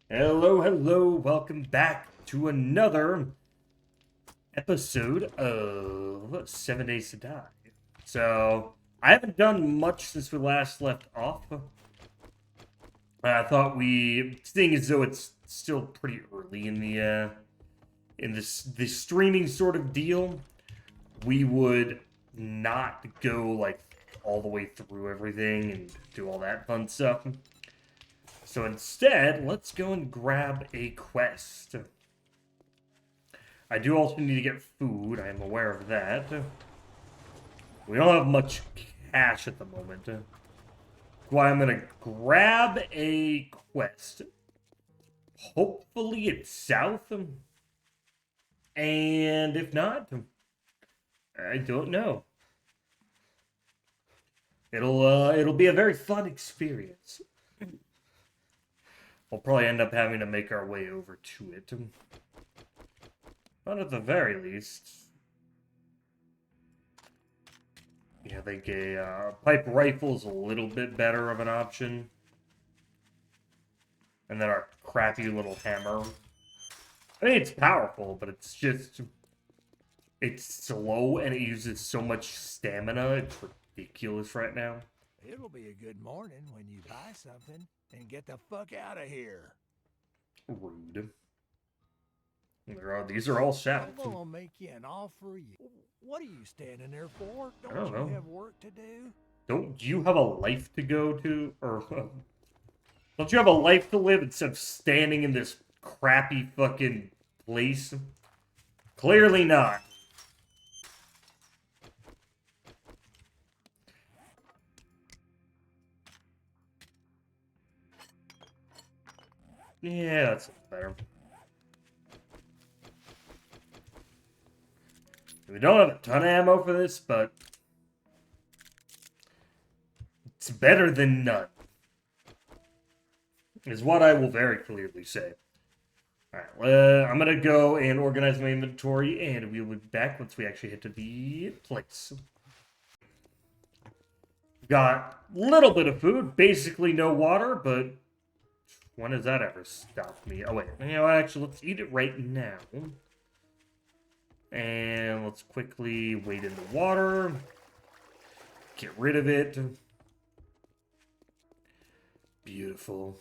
Hello, hello, welcome back to another episode of 7 Days to Die. So, I haven't done much since we last left off. I thought seeing as though it's still pretty early in this streaming sort of deal, we would not go, like, all the way through everything and do all that fun stuff. So instead, let's go and grab a quest. I do also need to get food. I am aware of that. We don't have much cash at the moment. That's why I'm going to grab a quest. Hopefully it's south. And if not, I don't know. It'll be a very fun experience. We'll probably end up having to make our way over to it. But at the very least, yeah, I think a pipe rifle is a little bit better of an option. And then our crappy little hammer. I mean, it's powerful, but it's slow and it uses so much stamina. It's ridiculous right now. It'll be a good morning when you buy something and get the fuck out of here. Rude. These are all shouts. I'm gonna make you an offer. What are you standing there for? I don't know. You have work to do? Don't you have a life to go to? Or don't you have a life to live instead of standing in this crappy fucking place? Clearly not. Yeah, that's better. We don't have a ton of ammo for this, but it's better than none. Is what I will very clearly say. Alright, I'm gonna go and organize my inventory, and we'll be back once we actually hit to the place. Got a little bit of food, basically no water, but when has that ever stopped me? Oh, wait. You know, actually, let's eat it right now. And let's quickly wade in the water. Get rid of it. Beautiful.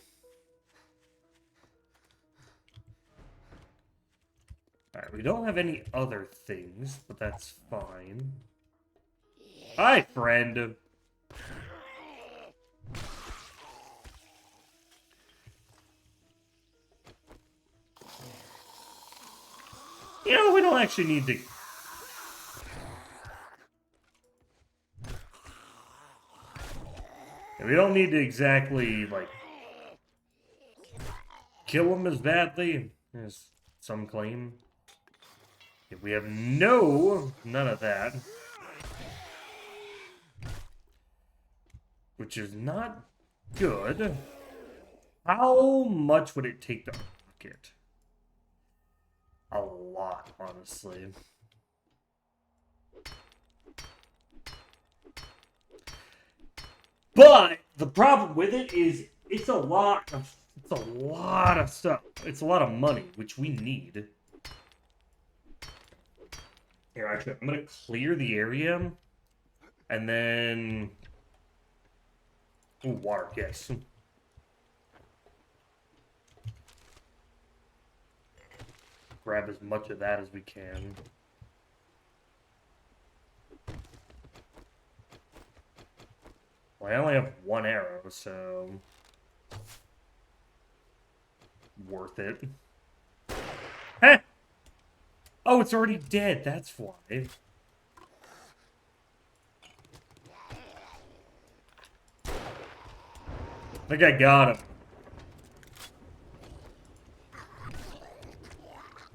Alright, we don't have any other things, but that's fine. Hi, friend. You know, we don't actually need to... We don't need to exactly, like, kill him as badly as some claim. If we have none of that. Which is not good. How much would it take to unlock it? A lot, honestly. But the problem with it is it's a lot of stuff. It's a lot of money, which we need. Here, actually, I'm gonna clear the area, and then ooh, water, yes. Grab as much of that as we can. Well, I only have one arrow, so worth it. Heh! Oh, it's already dead, that's why. I think I got him.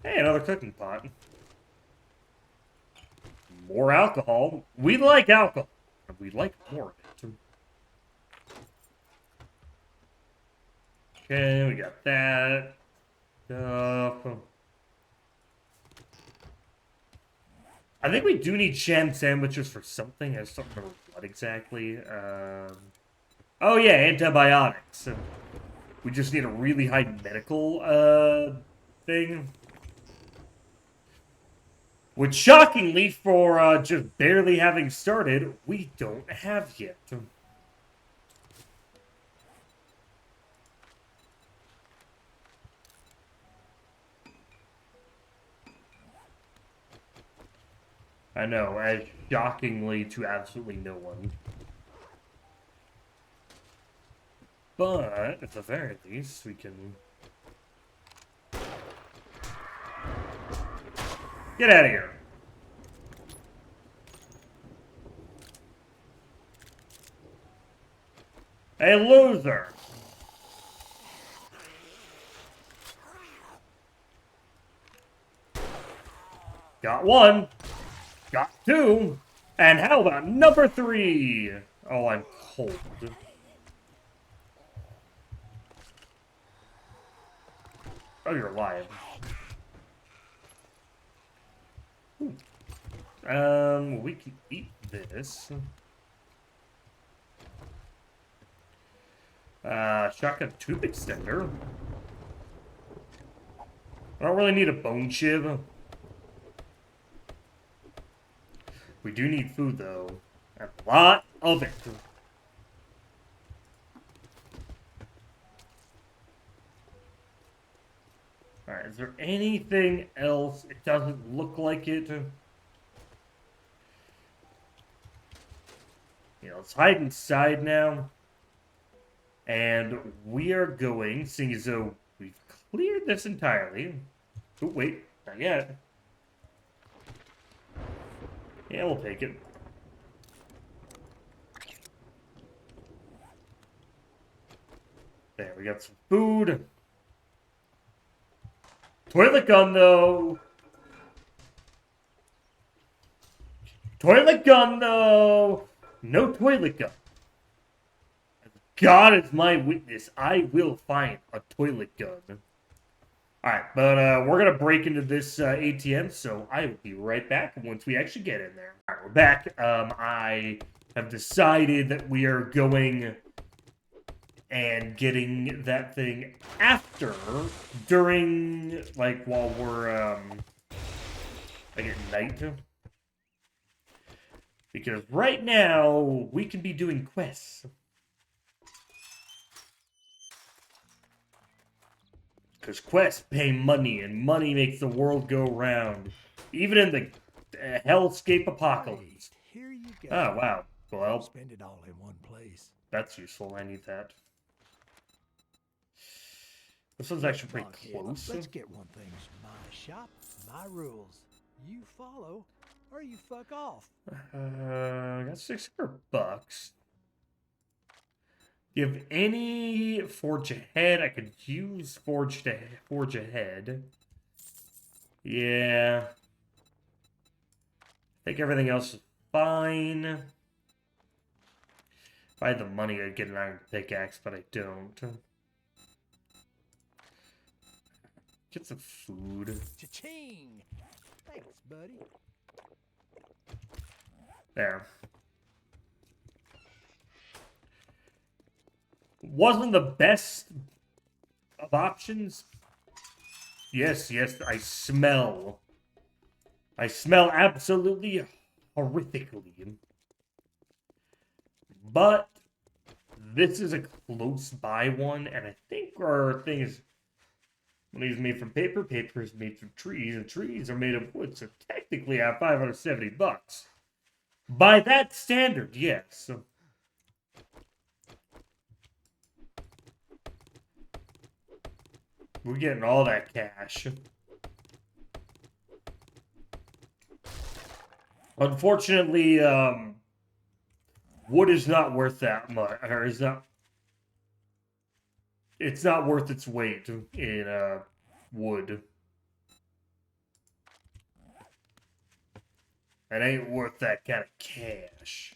Hey, another cooking pot. More alcohol. We like alcohol. We like more of it. Okay, we got that. I think we do need sham sandwiches for something. I just don't remember what exactly. Oh yeah, antibiotics. We just need a really high medical, thing. Which, shockingly, for, just barely having started, we don't have yet. I know, as shockingly to absolutely no one. But, at the very least, we can... Get out of here! Hey, loser! Got one! Got two! And how about number 3? Oh, I'm cold. Oh, you're alive. We can eat this. Shotgun tube extender. I don't really need a bone shiv. We do need food, though. A lot of it. Alright, is there anything else? It doesn't look like it. Let's hide inside now. And we are going, seeing as though we've cleared this entirely. Oh, wait, not yet. Yeah, we'll take it. There, we got some food. Toilet gun, though. Toilet gun, though. No toilet gun. God is my witness. I will find a toilet gun. Alright, but we're going to break into this ATM, so I will be right back once we actually get in there. Alright, we're back. I have decided that we are going and getting that thing during, like, while we're, like, at night. Because right now, we can be doing quests. Because quests pay money, and money makes the world go round. Even in the hellscape apocalypse. Hey, here you go. Oh, wow. Well, Spend it all in one place. that's useful. I need that. This one's actually pretty Come on, kid. close. Let's get one thing. My shop, my rules. You follow, or you fuck off. I got $600. Do you have any Forge Ahead? I could use Forge Ahead. Yeah. I think everything else is fine. If I had the money, I'd get an iron pickaxe, but I don't. Get some food. Cha-ching! Thanks, buddy. There. Wasn't the best of options? Yes, I smell. I smell absolutely horrifically. But this is a close by one, and I think our thing is money is made from paper, paper is made from trees, and trees are made of wood, so technically I have $570. By that standard, yes. We're getting all that cash. Unfortunately, wood is not worth that much, or is not. It's not worth its weight in wood. It ain't worth that kind of cash.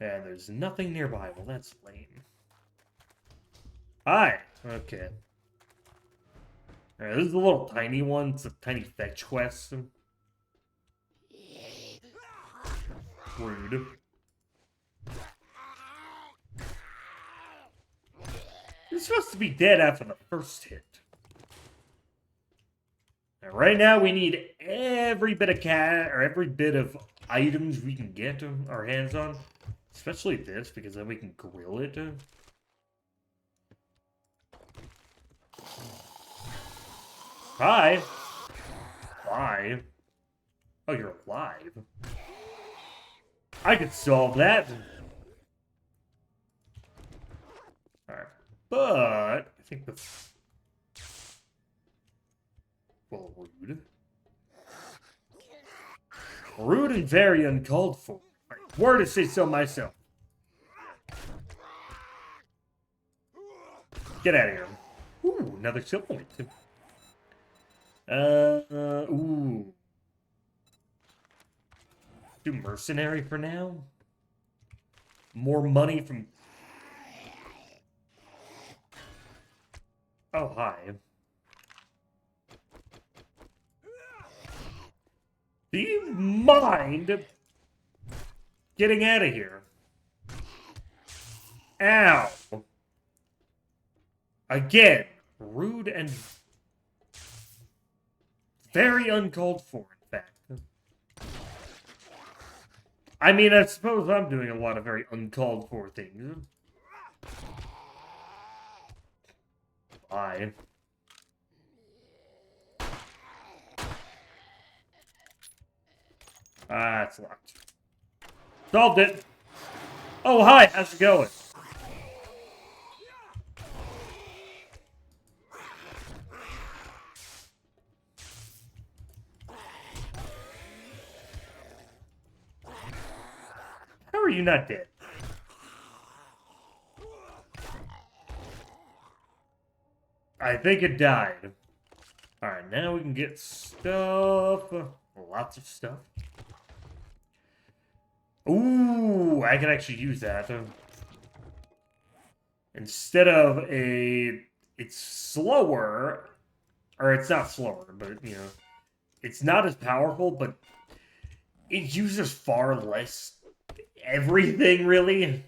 And there's nothing nearby. Well, that's lame. Hi. Okay. Alright, this is a little tiny one. It's a tiny fetch quest. Rude. You're supposed to be dead after the first hit. Now, right now, we need every bit of every bit of items we can get our hands on. Especially this, because then we can grill it. Hi. Why? Oh, you're alive. I could solve that. Alright. But I think the well, rude. Rude and very uncalled for. Were to say so myself. Get out of here. Ooh, another skill point. Ooh. Do mercenary for now. More money from... Oh, hi. Do you mind getting out of here? Ow. Again, rude and very uncalled for, in fact. I mean, I suppose I'm doing a lot of very uncalled for things. Bye. Ah, it's locked. Solved it. Oh, hi. How's it going? How are you not dead? I think it died. Alright, now we can get stuff. Lots of stuff. Ooh, I can actually use that. Instead of a... It's slower. Or it's not slower, but, you know. It's not as powerful, but it uses far less everything, really.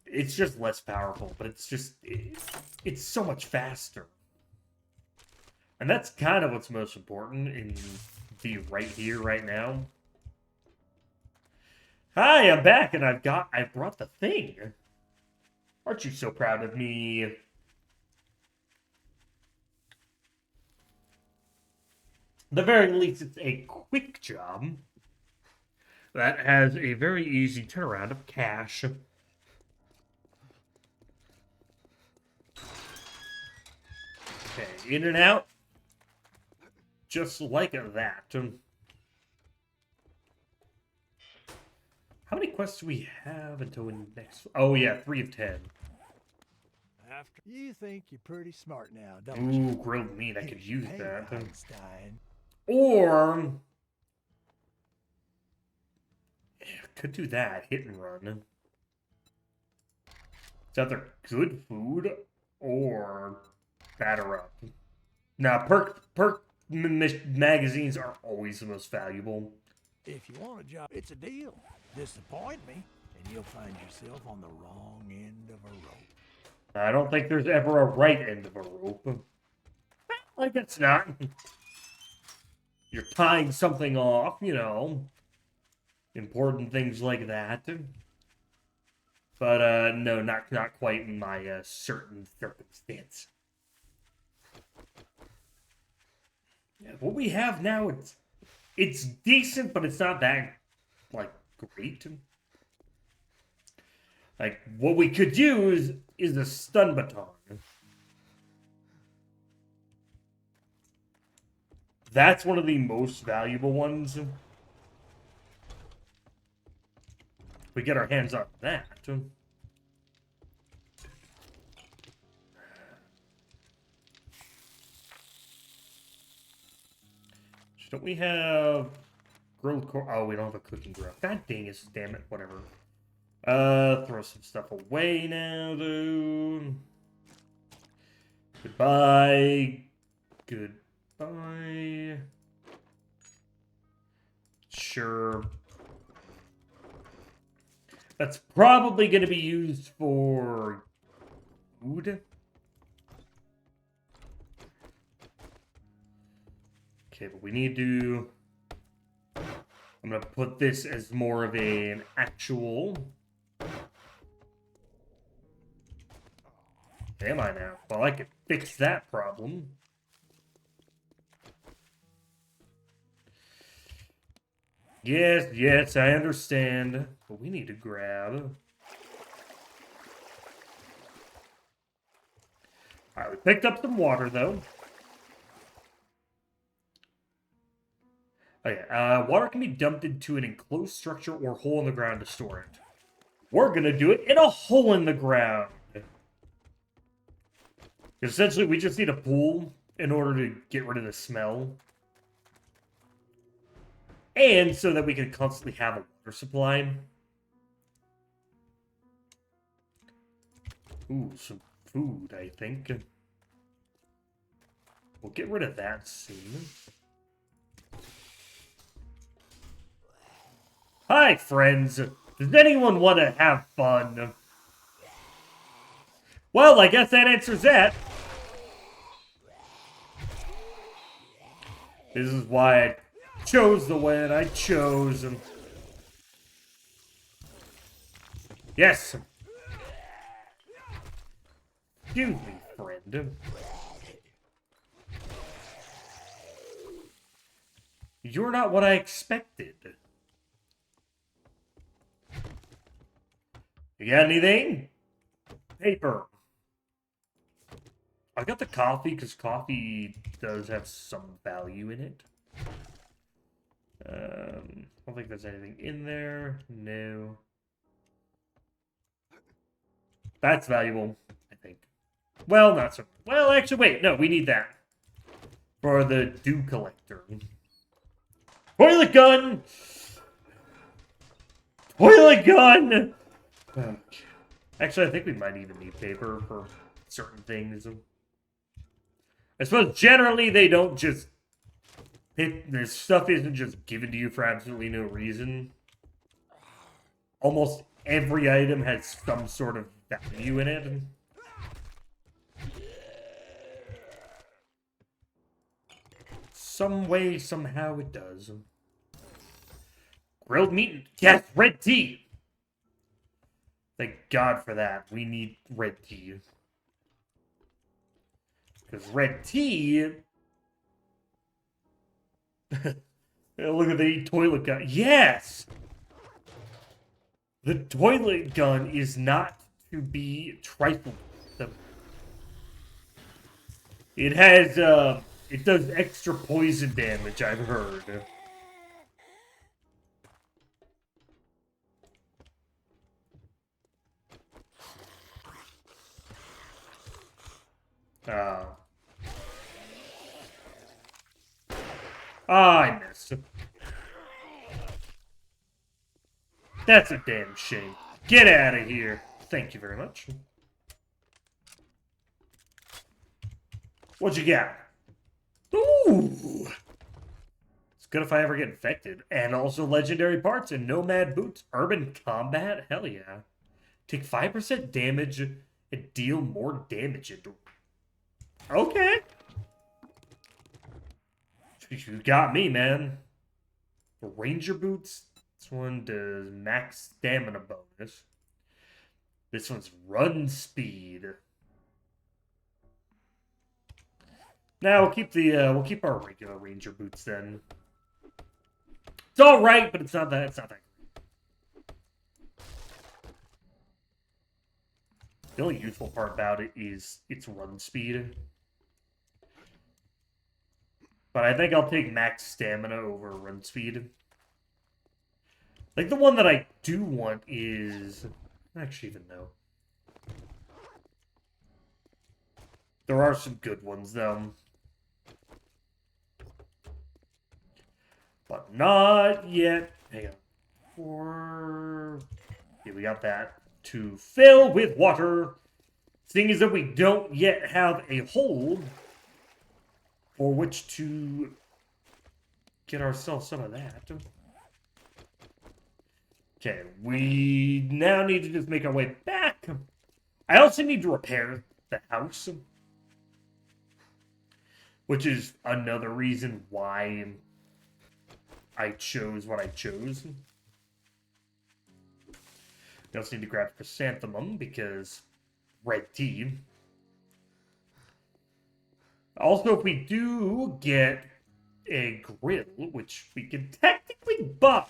It's just less powerful, but it's just... It's so much faster. And that's kind of what's most important in the right here, right now. Hi, I'm back, and I brought the thing. Aren't you so proud of me? At the very least, it's a quick job that has a very easy turnaround of cash. Okay, in and out. Just like that. How many quests do we have until we next... Oh, yeah, 3 of 10. After you think you're pretty smart now, don't you? Ooh, grilled meat. I could use Hey, that. Einstein. Or... Could do that. Hit and run. It's either good food or batter up. Now, perk magazines are always the most valuable. If you want a job, it's a deal. Disappoint me, and you'll find yourself on the wrong end of a rope. I don't think there's ever a right end of a rope. I guess not. You're tying something off, you know. Important things like that. But, no, not quite in my certain circumstance. Yeah, what we have now, it's decent, but it's not that, like, great. Like, what we could use is a stun baton. That's one of the most valuable ones. We get our hands on that. Don't we have grilled corn? Oh, we don't have a cooking grill. God dang it, damn it, whatever. Throw some stuff away now, though. Goodbye. Goodbye. Sure. That's probably going to be used for food. Okay, but we need to... I'm going to put this as more of an actual... Am I now? Well, I could fix that problem. Yes, I understand. But we need to grab... Alright, we picked up some water, though. Okay, water can be dumped into an enclosed structure or hole in the ground to store it. We're gonna do it in a hole in the ground. Essentially, we just need a pool in order to get rid of the smell. And so that we can constantly have a water supply. Ooh, some food, I think. We'll get rid of that soon. Hi, friends. Does anyone want to have fun? Well, I guess that answers that. This is why I chose the way that I chose. Yes. Excuse me, friend. You're not what I expected. You got anything? Paper. I got the coffee because coffee does have some value in it. I don't think there's anything in there. No. That's valuable, I think. Well, not so. Well, actually, wait. No, we need that for the dew collector. Toilet gun! Toilet gun! Okay. Actually, I think we might even need paper for certain things. I suppose generally they don't just... This stuff isn't just given to you for absolutely no reason. Almost every item has some sort of value in it. Some way, somehow it does. Grilled meat? Yes, red tea! Thank God for that. We need red tea. Because red tea... Look at the toilet gun. Yes! The toilet gun is not to be trifled with. It has, it does extra poison damage, I've heard. I missed. That's a damn shame. Get out of here. Thank you very much. What'd you got? Ooh! It's good if I ever get infected. And also legendary parts and nomad boots. Urban combat? Hell yeah. Take 5% damage and deal more damage into... Okay. You got me, man. The ranger boots. This one does max stamina bonus. This one's run speed. Now we'll keep our regular ranger boots then. It's all right, but it's not that great. The only useful part about it is its run speed. But I think I'll take max stamina over run speed. Like, the one that I do want is... I don't actually even know. There are some good ones, though. But not yet. Hang on. Yeah, we got that. To fill with water. Seeing as that we don't yet have a hole for which to get ourselves some of that. Okay, we now need to just make our way back. I also need to repair the house, which is another reason why I chose what I chose. We also need to grab chrysanthemum because red tea. Also, if we do get a grill, which we can technically buy,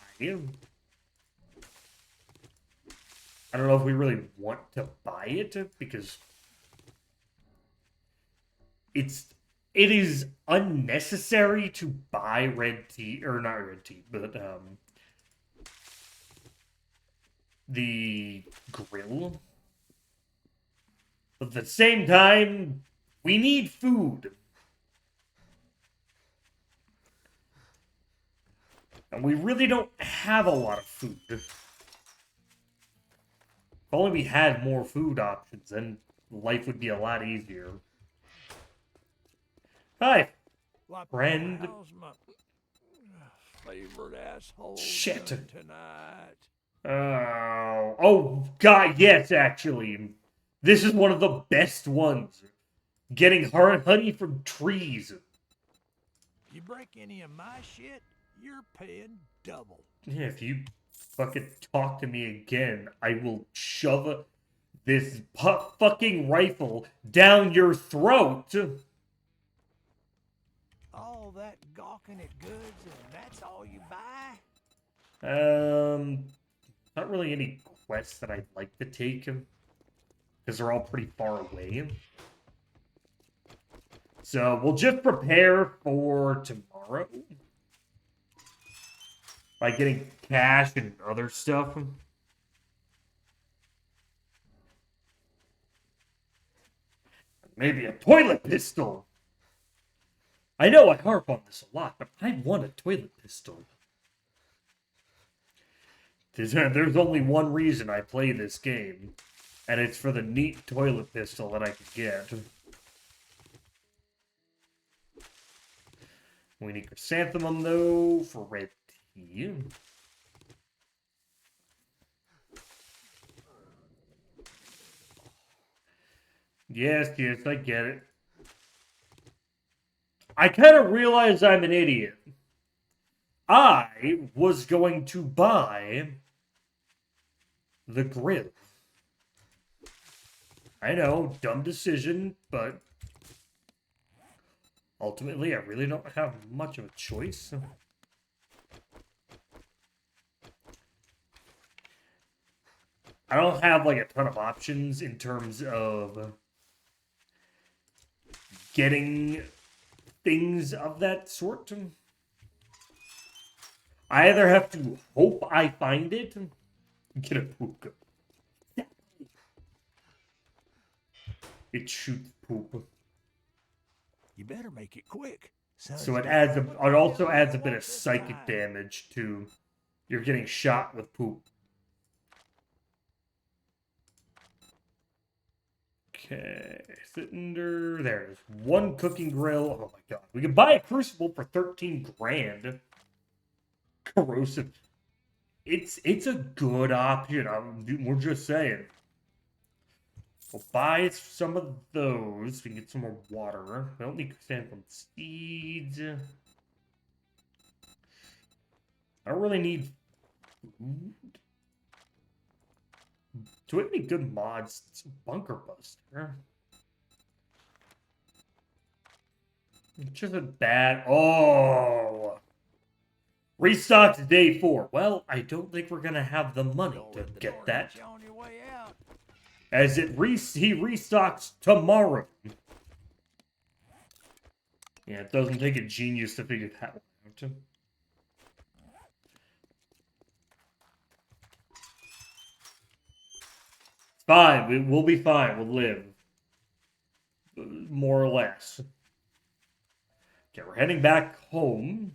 I don't know if we really want to buy it because it is unnecessary to buy red tea, or not red tea, but the grill. But at the same time, we need food. And we really don't have a lot of food. If only we had more food options, then life would be a lot easier. Hi, friend. How's my favorite asshole Shit. doing tonight? Oh, God, yes, actually. This is one of the best ones. Getting honey from trees. You break any of my shit, you're paying double. Yeah, if you fucking talk to me again, I will shove this fucking rifle down your throat. All that gawking at goods and that's all you buy? Not really any quests that I'd like to take, because they're all pretty far away. So we'll just prepare for tomorrow by getting cash and other stuff. Maybe a toilet pistol. I know I harp on this a lot, but I want a toilet pistol. There's only one reason I play this game, and it's for the neat toilet pistol that I could get. We need chrysanthemum, though, for red tea. Yes, I get it. I kind of realized I'm an idiot. I was going to buy the grill. I know, dumb decision, but ultimately I really don't have much of a choice. I don't have like a ton of options in terms of getting things of that sort. I either have to hope I find it, get a hookah. It shoots poop. You better make it quick. So it also adds a bit of psychic damage to you're getting shot with poop. Okay, cylinder. There's one cooking grill. Oh my god, we could buy a crucible for 13 grand. Corrosive. It's a good option. We're just saying. We'll buy some of those. We can get some more water. We don't need chrysanthemum seeds. I don't really need food. Do we have any good mods? It's a bunker buster. It's just a bad. Oh! Restocked day 4. Well, I don't think we're gonna have the money to get that. As he restocks tomorrow. Yeah, it doesn't take a genius to figure that one out. It's fine. We'll be fine. We'll live. More or less. Okay, we're heading back home.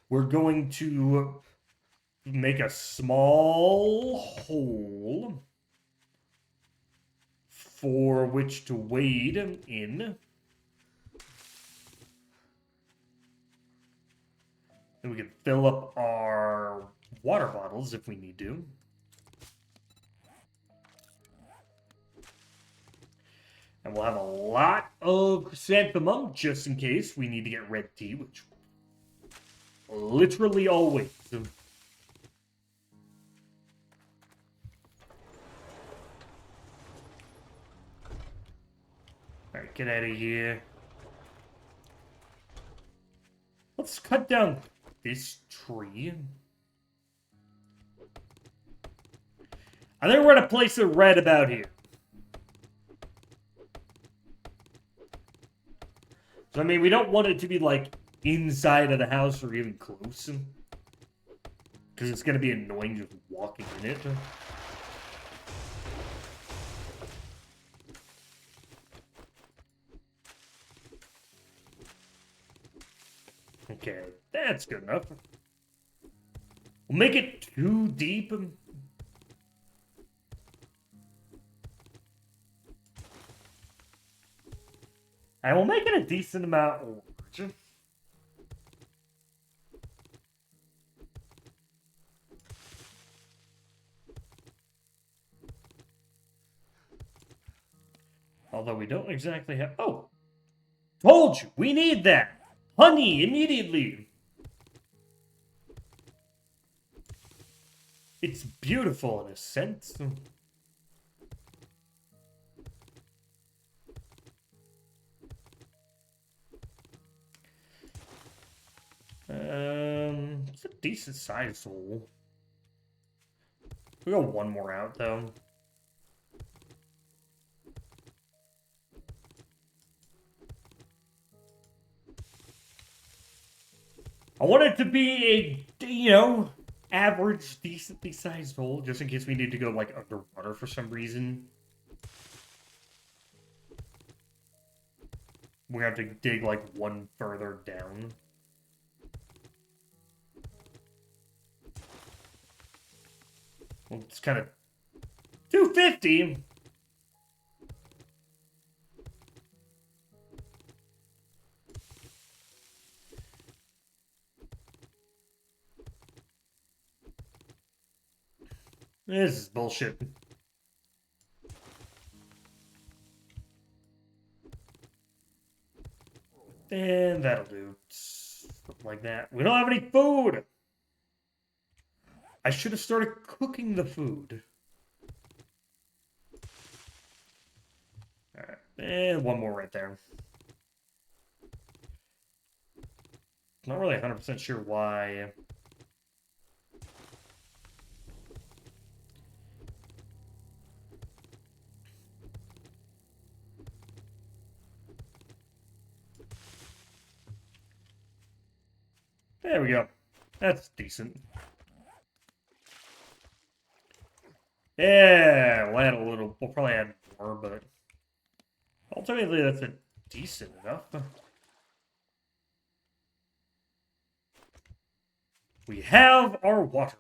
We're going to make a small hole for which to wade in. And we can fill up our water bottles if we need to. And we'll have a lot of chrysanthemum just in case we need to get red tea, which literally always. Alright, get out of here. Let's cut down this tree. I think we're gonna place a red about here. So, I mean, we don't want it to be, like, inside of the house or even close. Because it's gonna be annoying just walking in it. Okay, that's good enough. We'll make it too deep. And we'll make it a decent amount large. Although we don't exactly have... Oh! Told you! We need that! Honey, immediately! It's beautiful in a sense. It's a decent sized hole. We got one more out though. I want it to be a, you know, average, decently sized hole, just in case we need to go, like, underwater for some reason. We have to dig, like, one further down. Well, it's kind of... 250! This is bullshit. And that'll do. Something like that. We don't have any food! I should have started cooking the food. Alright. And one more right there. Not really 100% sure why. There we go. That's decent. Yeah, we'll add a little. We'll probably add more, but ultimately that's a decent enough. We have our water.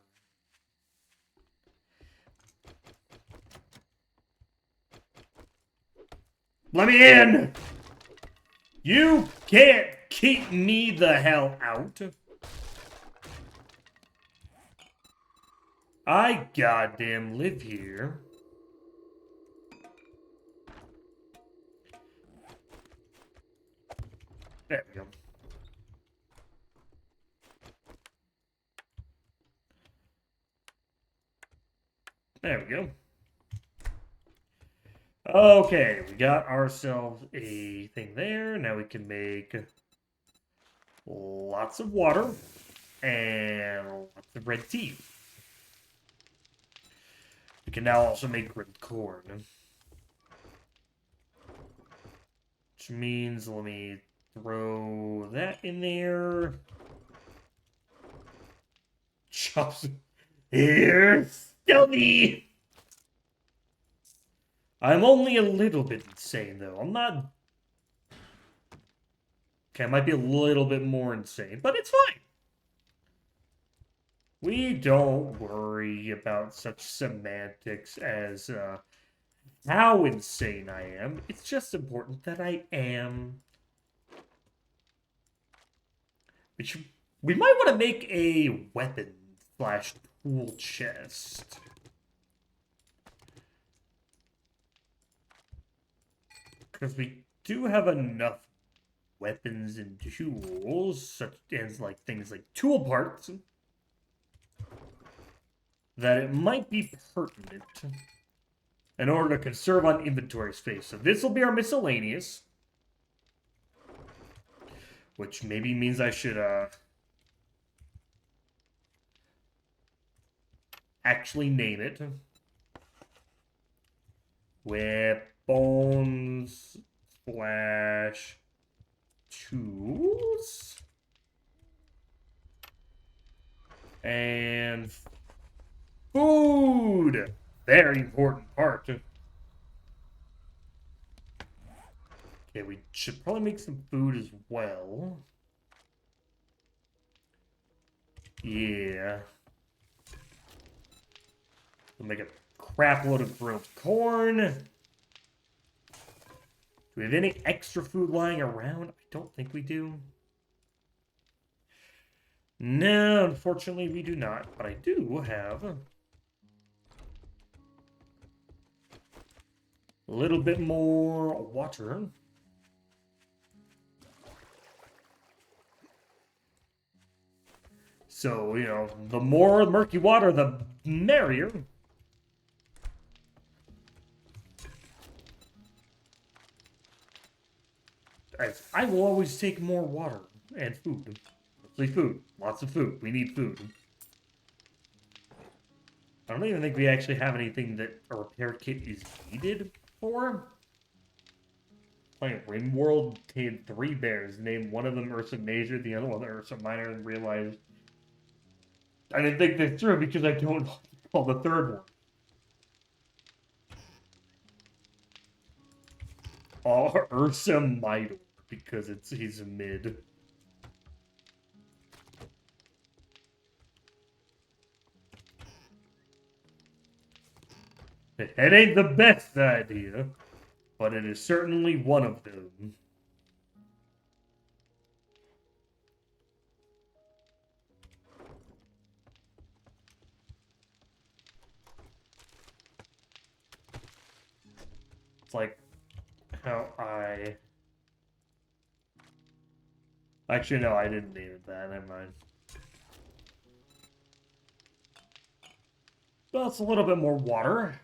Let me in! You can't keep me the hell out. I goddamn live here. There we go. There we go. Okay, we got ourselves a thing there. Now we can make lots of water and lots of red tea. We can now also make red corn. Which means, let me throw that in there. Chops. Here, stealthy! I'm only a little bit insane, though. I'm not... Okay, I might be a little bit more insane, but it's fine. We don't worry about such semantics as how insane I am. It's just important that I am. We might want to make a weapon slash tool chest. Because we do have enough weapons and tools, such as like things like tool parts, that it might be pertinent in order to conserve on inventory space. So this will be our miscellaneous, which maybe means I should actually name it. Weapons slash tools. And food. Very important part. Okay, we should probably make some food as well. Yeah. We'll make a crap load of grilled corn. Do we have any extra food lying around? I don't think we do. No, unfortunately we do not. But I do have a little bit more water. So, you know, the more murky water, the merrier. I will always take more water and food. Mostly food. Lots of food. We need food. I don't even think we actually have anything that a repair kit is needed for. Playing RimWorld contained 3 bears. Named one of them Ursa Major, the other one Ursa Minor, and realized I didn't think this through because I don't call the third one. Oh, Ursa Minor, because he's a mid. It ain't the best idea, but it is certainly one of them. It's like how I... Actually, no, I didn't name it that. Never mind. Well, it's a little bit more water.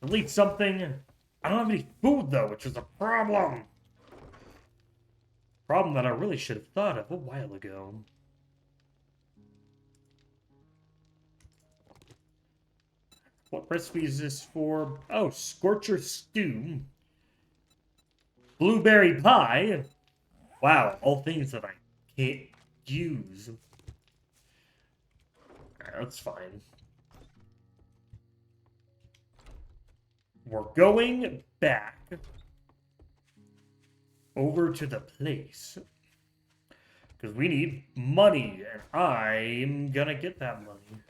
At least something. I don't have any food, though, which is a problem. Problem that I really should have thought of a while ago. What recipe is this for? Oh, Scorcher Stew. Blueberry Pie. Wow, all things that I can't use. That's fine. We're going back over to the place because we need money, and I'm gonna get that money.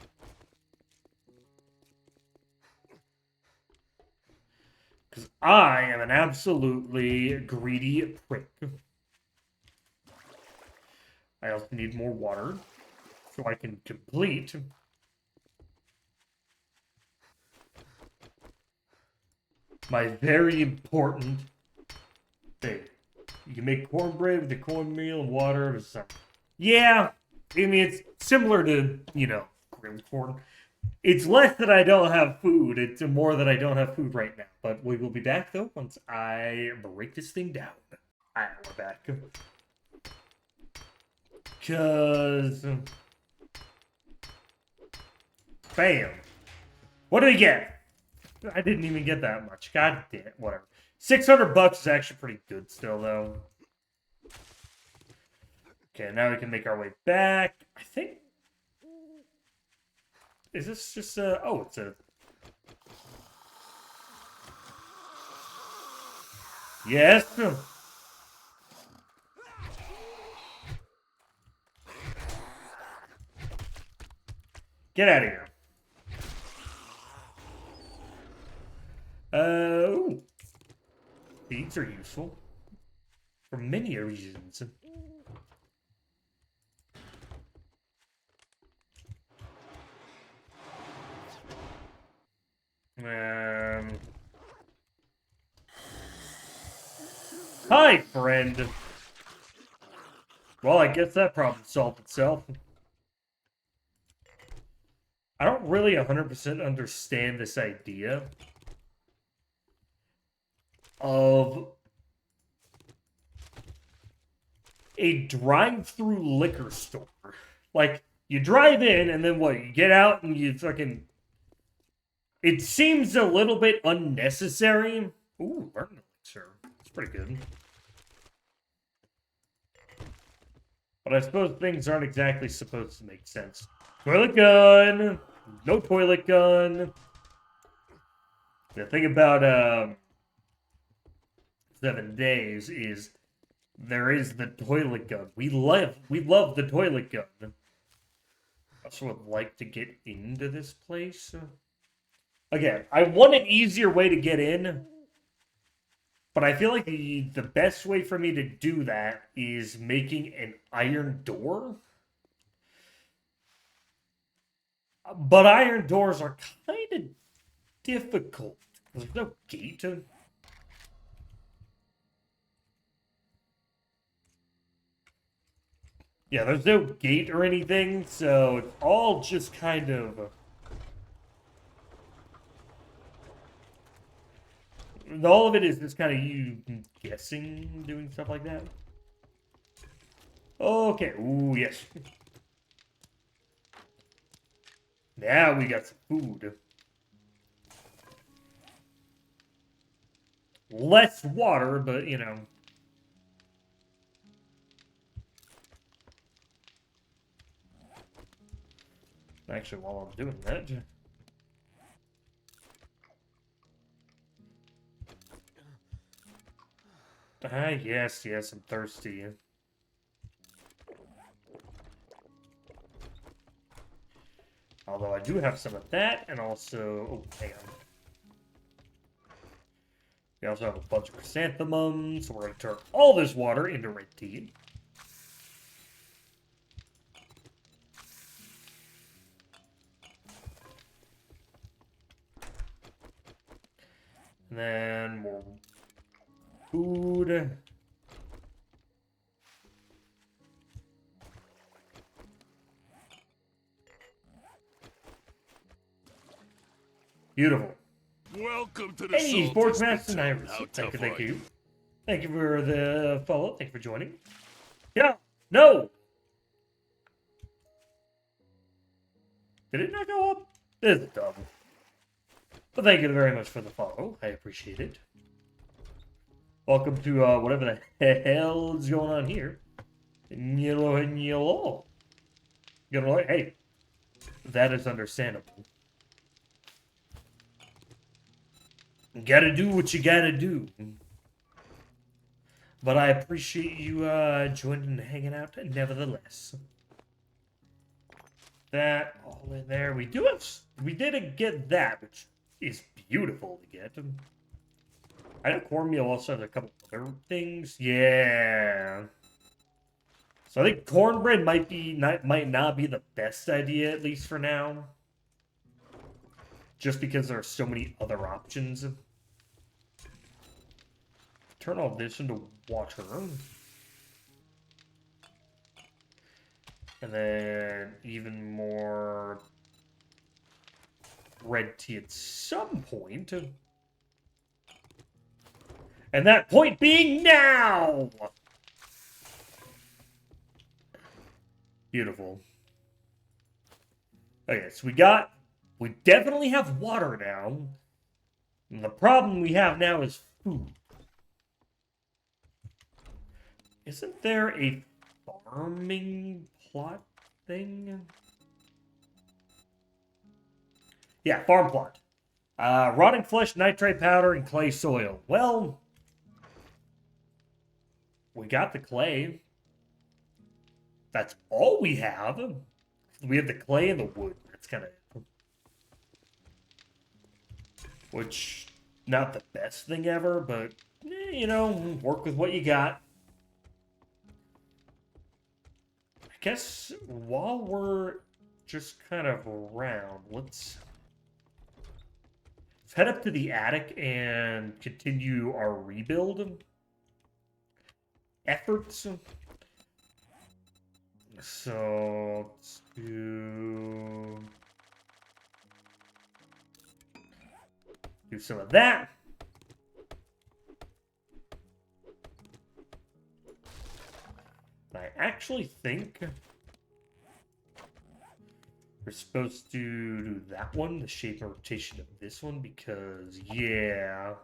Because I am an absolutely greedy prick. I also need more water so I can complete my very important thing. You can make cornbread with the cornmeal and water. Yeah, I mean, it's similar to, you know, grilled corn. It's less that I don't have food. It's more that I don't have food right now. But we will be back, though, once I break this thing down. Alright, we're back. Because... Bam. What do we get? I didn't even get that much. God damn it. Whatever. $600 is actually pretty good still, though. Okay, now we can make our way back. I think... Is this just a... Oh, it's a... Yes! Get out of here. Ooh. Seeds are useful. For many reasons. Hi, friend. Well, I guess that problem solved itself. I don't really 100% understand this idea of a drive-through liquor store. Like, you drive in, and then what? You get out and you fucking... It seems a little bit unnecessary. Ooh, burn elixir. It's pretty good. But I suppose things aren't exactly supposed to make sense. Toilet gun! No toilet gun! The thing about 7 days is there is the toilet gun. We love the toilet gun. I also would like to get into this place. Again, I want an easier way to get in, but I feel like the best way for me to do that is making an iron door. But iron doors are kind of difficult. There's no gate. Yeah, there's no gate or anything, so it's all just kind of... All of it is just kind of you guessing, doing stuff like that. Okay, ooh, yes. Now we got some food. Less water, but, you know. Actually, while I'm doing that... yes, I'm thirsty. Although I do have some of that, and also... Oh, hang on. We also have a bunch of chrysanthemums, so we're going to turn all this water into red tea. And then more food. Beautiful. Welcome to the Hey, Salty Sportsmaster Spittoon. Iris. How Thank you, tough thank are you. Thank you for the follow. Thank you for joining. Yeah, no! Did it not go up? This is dumb. But thank you very much for the follow. I appreciate it. Welcome to whatever the hell is going on here. Yellow. Hey, that is understandable. You gotta do what you gotta do. But I appreciate you joining and hanging out nevertheless. That all in there. We did get that, which is beautiful to get. I know cornmeal also has a couple other things. Yeah. So I think cornbread might not be the best idea, at least for now. Just because there are so many other options. Turn all this into water. And then even more red tea at some point. And that point being now! Beautiful. Okay, so we definitely have water now. And the problem we have now is food. Isn't there a farming plot thing? Yeah, farm plot. Rotting flesh, nitrate powder, and clay soil. Well, we got the clay. That's all we have. We have the clay and the wood. That's kind of... Which, not the best thing ever, but, you know, work with what you got. I guess while we're just kind of around, let's head up to the attic and continue our rebuild. efforts. So let's do some of that. I actually think we're supposed to do that one, the shape and rotation of this one, because, yeah.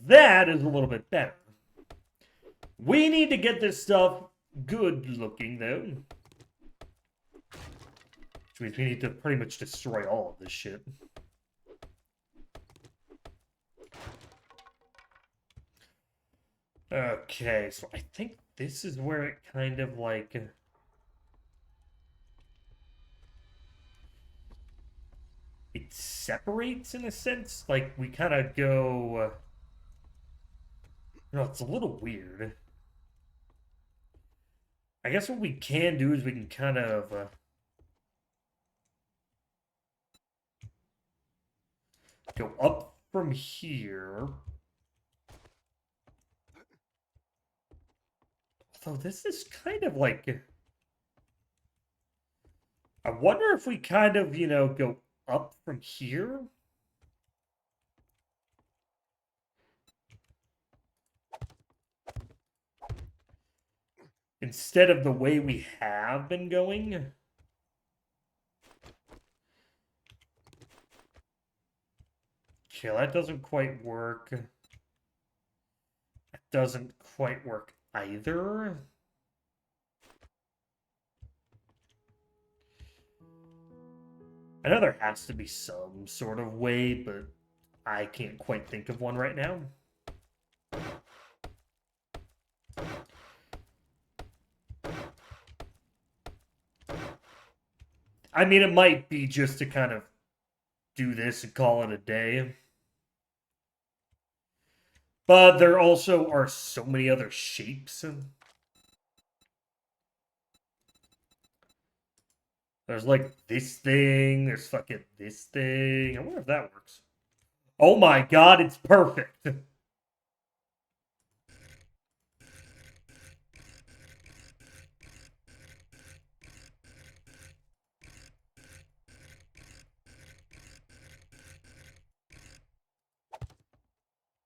That is a little bit better. We need to get this stuff good looking, though. Which means we need to pretty much destroy all of this shit. Okay, so I think this is where it kind of like... it separates in a sense. Like, we kind of go... no, it's a little weird. I guess what we can do is we can kind of... go up from here. Although this is kind of like... I wonder if we kind of, you know, go up from here. Instead of the way we have been going. Okay, that doesn't quite work. That doesn't quite work either. I know there has to be some sort of way, but I can't quite think of one right now. I mean, it might be just to kind of do this and call it a day. But there also are so many other shapes. There's like this thing, there's fucking this thing. I wonder if that works. Oh my god, it's perfect.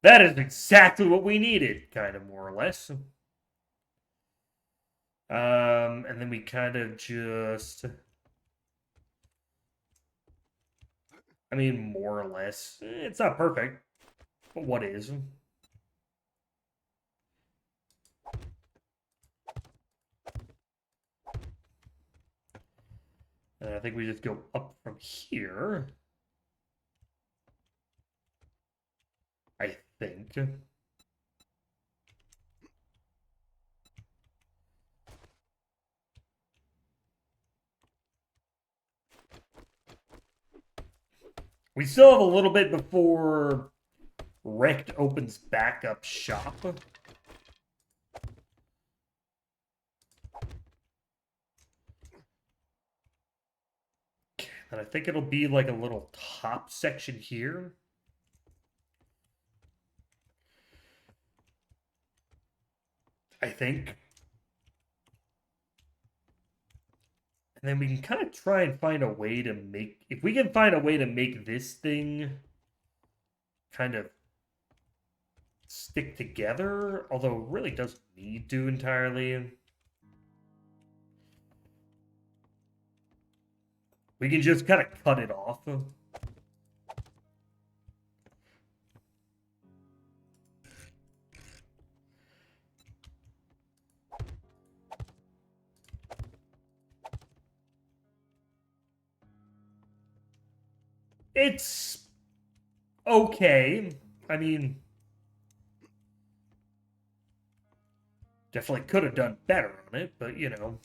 That is exactly what we needed, kind of more or less. And then we kind of just... I mean, more or less. It's not perfect, but what is? And I think we just go up from here. I think. We still have a little bit before Rekt opens back up shop. And I think it'll be like a little top section here. I think. And then we can kind of try and find a way to make... if we can find a way to make this thing kind of stick together, although it really doesn't need to entirely. We can just kind of cut it off. It's okay. I mean, definitely could have done better on it, but you know.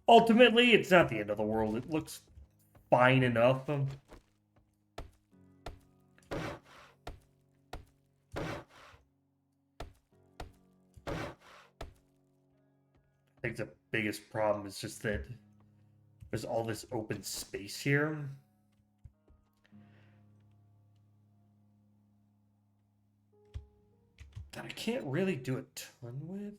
Ultimately, it's not the end of the world. It looks fine enough. I think the biggest problem is just that there's all this open space here. that I can't really do a ton with.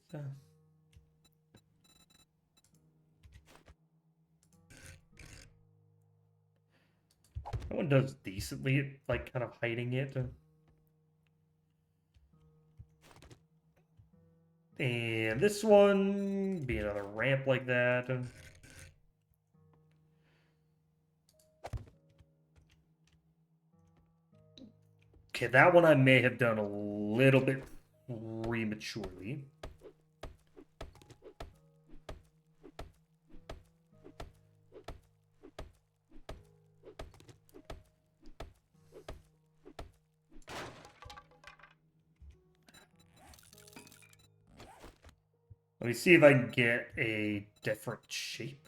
That one does decently at, like, kind of hiding it. And this one, be another ramp like that. Okay, that one I may have done a little bit prematurely. Let me see if I can get a different shape.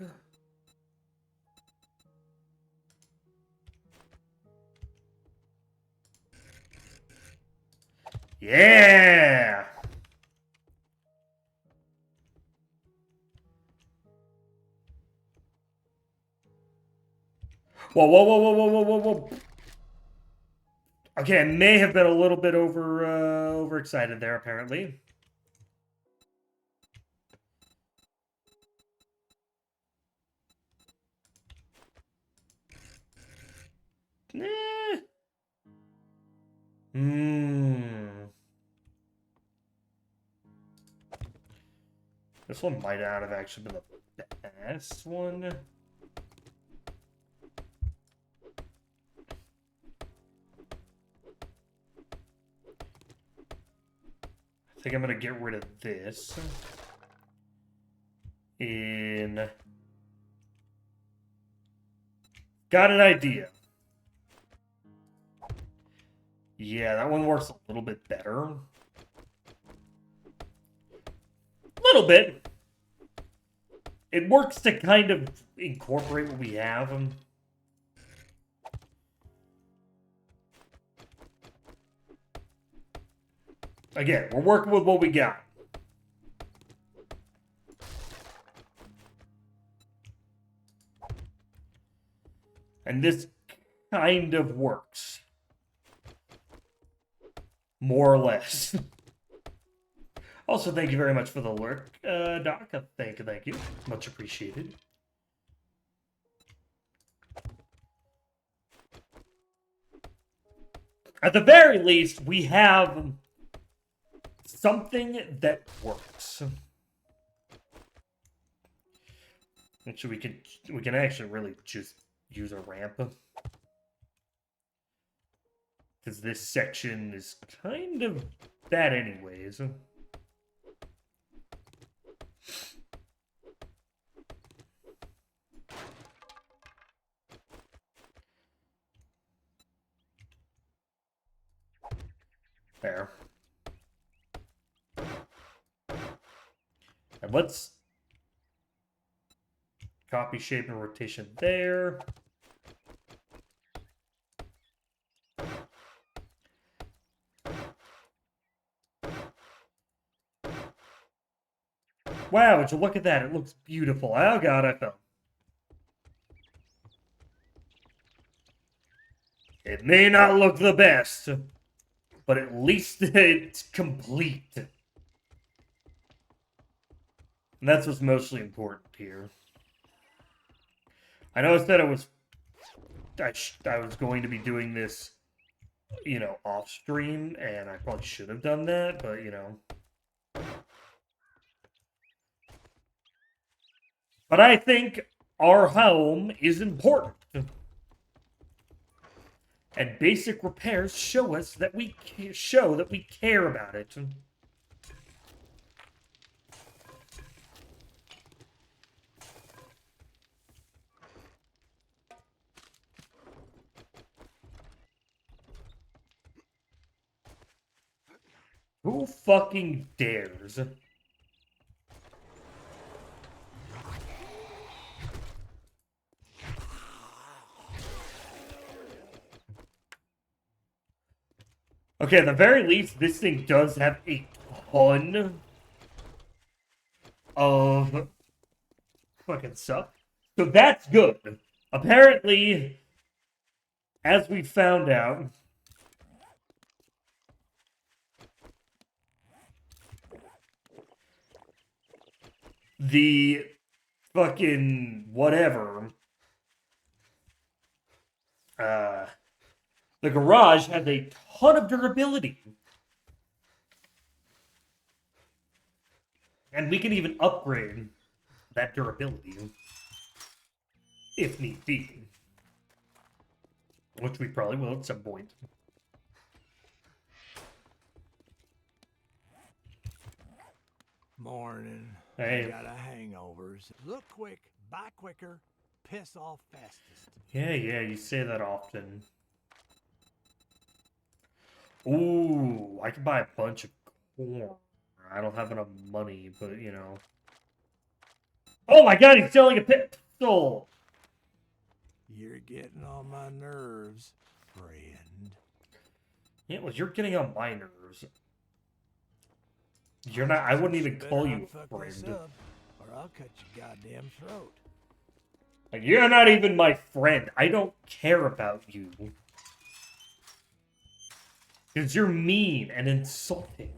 Yeah! Whoa, whoa, whoa, whoa, whoa, whoa, whoa, whoa. Okay, I may have been a little bit overexcited there, apparently. Eh. This one might not have actually been the best one. I think I'm going to get rid of this. Got an idea. Yeah, that one works a little bit better. A little bit. It works to kind of incorporate what we have. Again, we're working with what we got. And this kind of works. More or less. Also, thank you very much for the lurk, Doc. Thank you. Much appreciated. At the very least, we have something that works. Actually, we can actually really just use a ramp. Because this section is kind of bad anyways. There. And let's copy shape and rotation there. Wow, would you look at that? It looks beautiful. Oh god, I fell. It may not look the best, but at least it's complete. And that's what's mostly important here. I know I said I was going to be doing this, you know, off stream, and I probably should have done that, but you know. But I think our home is important. And basic repairs show us that we care about it. Who fucking dares? Okay, at the very least, this thing does have a ton of fucking stuff. So that's good. Apparently, as we found out, the fucking whatever. The garage has a ton of durability. And we can even upgrade that durability if need be. Which we probably will at some point. Morning. Hey. Got a hangover. Look quick, buy quicker, piss off fastest. Yeah, you say that often. Ooh, I could buy a bunch of corn. I don't have enough money, but you know. Oh my god, he's selling a pistol! You're getting on my nerves, friend. Yeah, well, you're getting on my nerves. You're not. I wouldn't even call you a Fuck friend. this up, or I'll cut your goddamn throat. Like, you're not even my friend. I don't care about you. Because you're mean and insulting.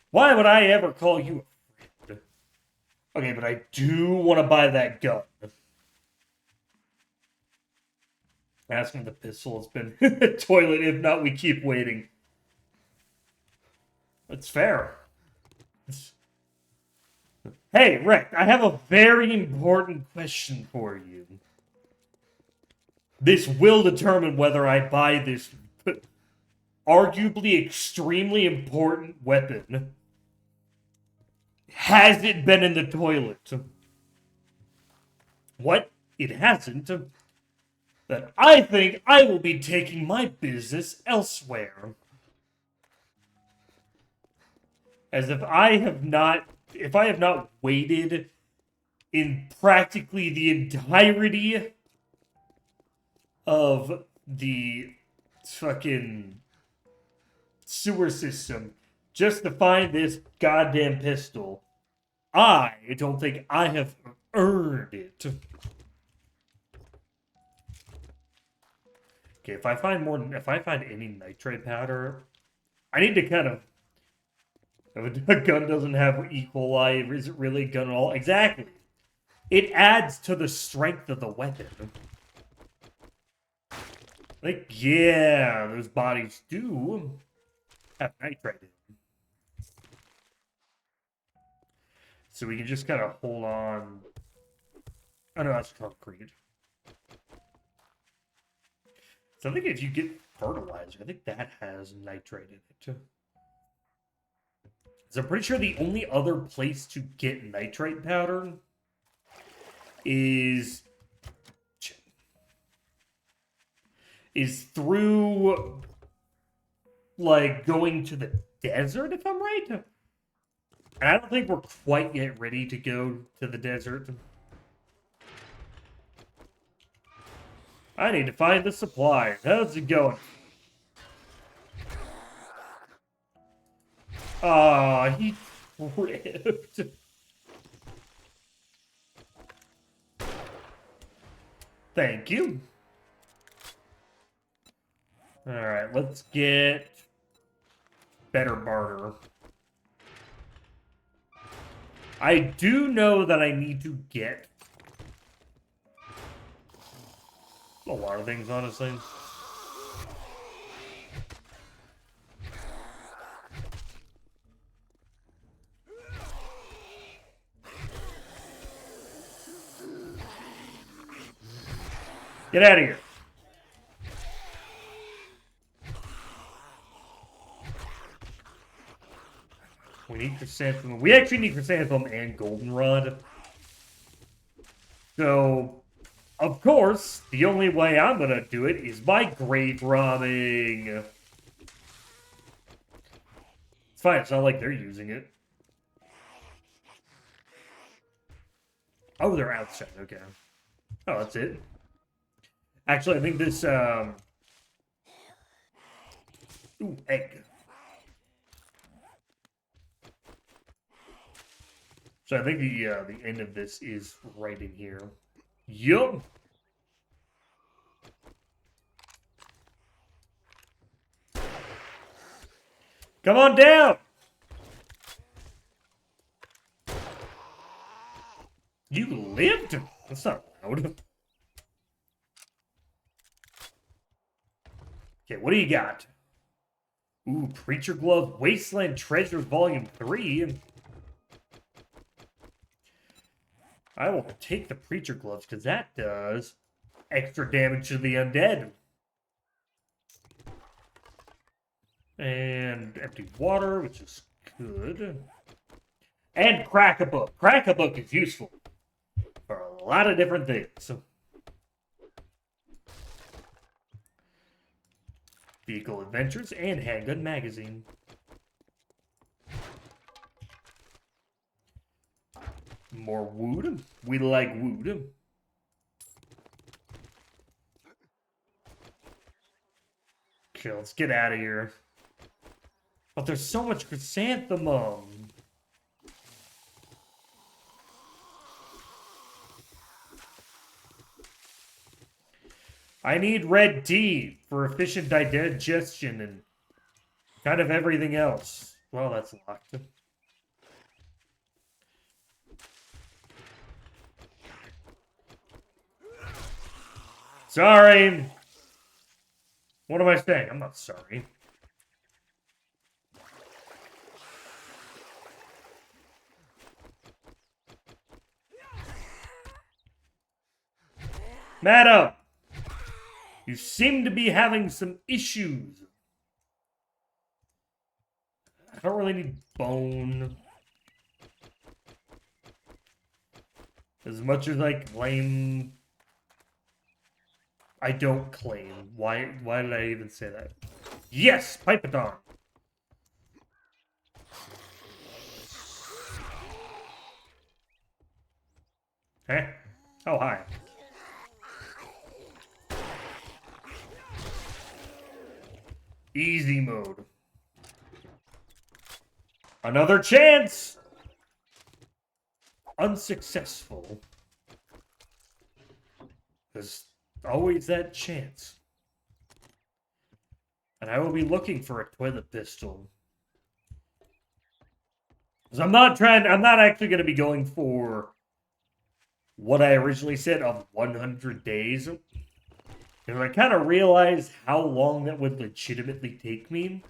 Why would I ever call you a friend? Okay, but I do want to buy that gun. Asking the pistol has been in the toilet. If not, we keep waiting. It's fair. Hey, Rekt, I have a very important question for you. This will determine whether I buy this arguably extremely important weapon. Has it been in the toilet? What? It hasn't. Then I think I will be taking my business elsewhere. As if I have not waited in practically the entirety of the fucking sewer system just to find this goddamn pistol, I don't think I have earned it. Okay, if I find any nitrate powder, I need to kind of. If a gun doesn't have E. coli, is it really a gun at all? Exactly. It adds to the strength of the weapon. Like, yeah, those bodies do have nitrate in them. So we can just kind of hold on. Oh no, that's concrete. So I think if you get fertilizer, I think that has nitrate in it too. So I'm pretty sure the only other place to get nitrate powder is through, like, going to the desert, if I'm right. And I don't think we're quite yet ready to go to the desert. I need to find the supplier. How's it going? Aw, he tripped. Thank you. Alright, let's get better barter. I do know that I need to get a lot of things, honestly. Get out of here. We need chrysanthemum. We actually need chrysanthemum and goldenrod. So, of course, the only way I'm gonna do it is by grave robbing. It's fine, it's not like they're using it. Oh, they're outside, okay. Oh, that's it. Actually, I think this, Ooh, egg. So I think the end of this is right in here. Yup. Come on down. You lived? That's not loud. Okay, what do you got? Ooh, Preacher Glove Wasteland Treasures Volume 3. I will take the Preacher Gloves because that does extra damage to the undead. And empty water, which is good. And Crack a Book. Crack a Book is useful for a lot of different things. Vehicle Adventures and Handgun Magazine. More wood. We like wood. Okay, let's get out of here. But there's so much chrysanthemum. I need red tea for efficient digestion and kind of everything else. Well, that's locked. Sorry. What am I saying? I'm not sorry. Madam, you seem to be having some issues. I don't really need bone. As much as I claim, I don't claim. Why did I even say that? Yes, Pipedon. Eh? Oh, hi. Easy mode. Another chance! Unsuccessful. There's always that chance. And I will be looking for a toilet pistol. Because I'm not actually going to be going for what I originally said of 100 days. Because I kind of realized how long that would legitimately take me.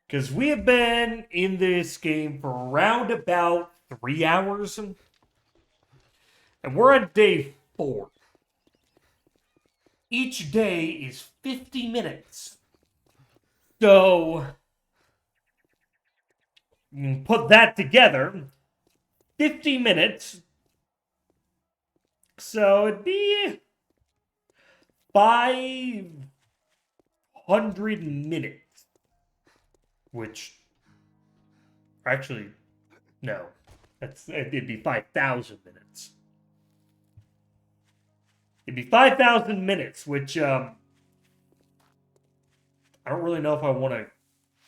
Because we have been in this game for around about 3 hours. And we're on day 4. Each day is 50 minutes. So, put that together. 50 minutes. So it'd be 500 minutes. Which, actually, no. It'd be 5,000 minutes. It'd be 5,000 minutes, which, I don't really know if I want to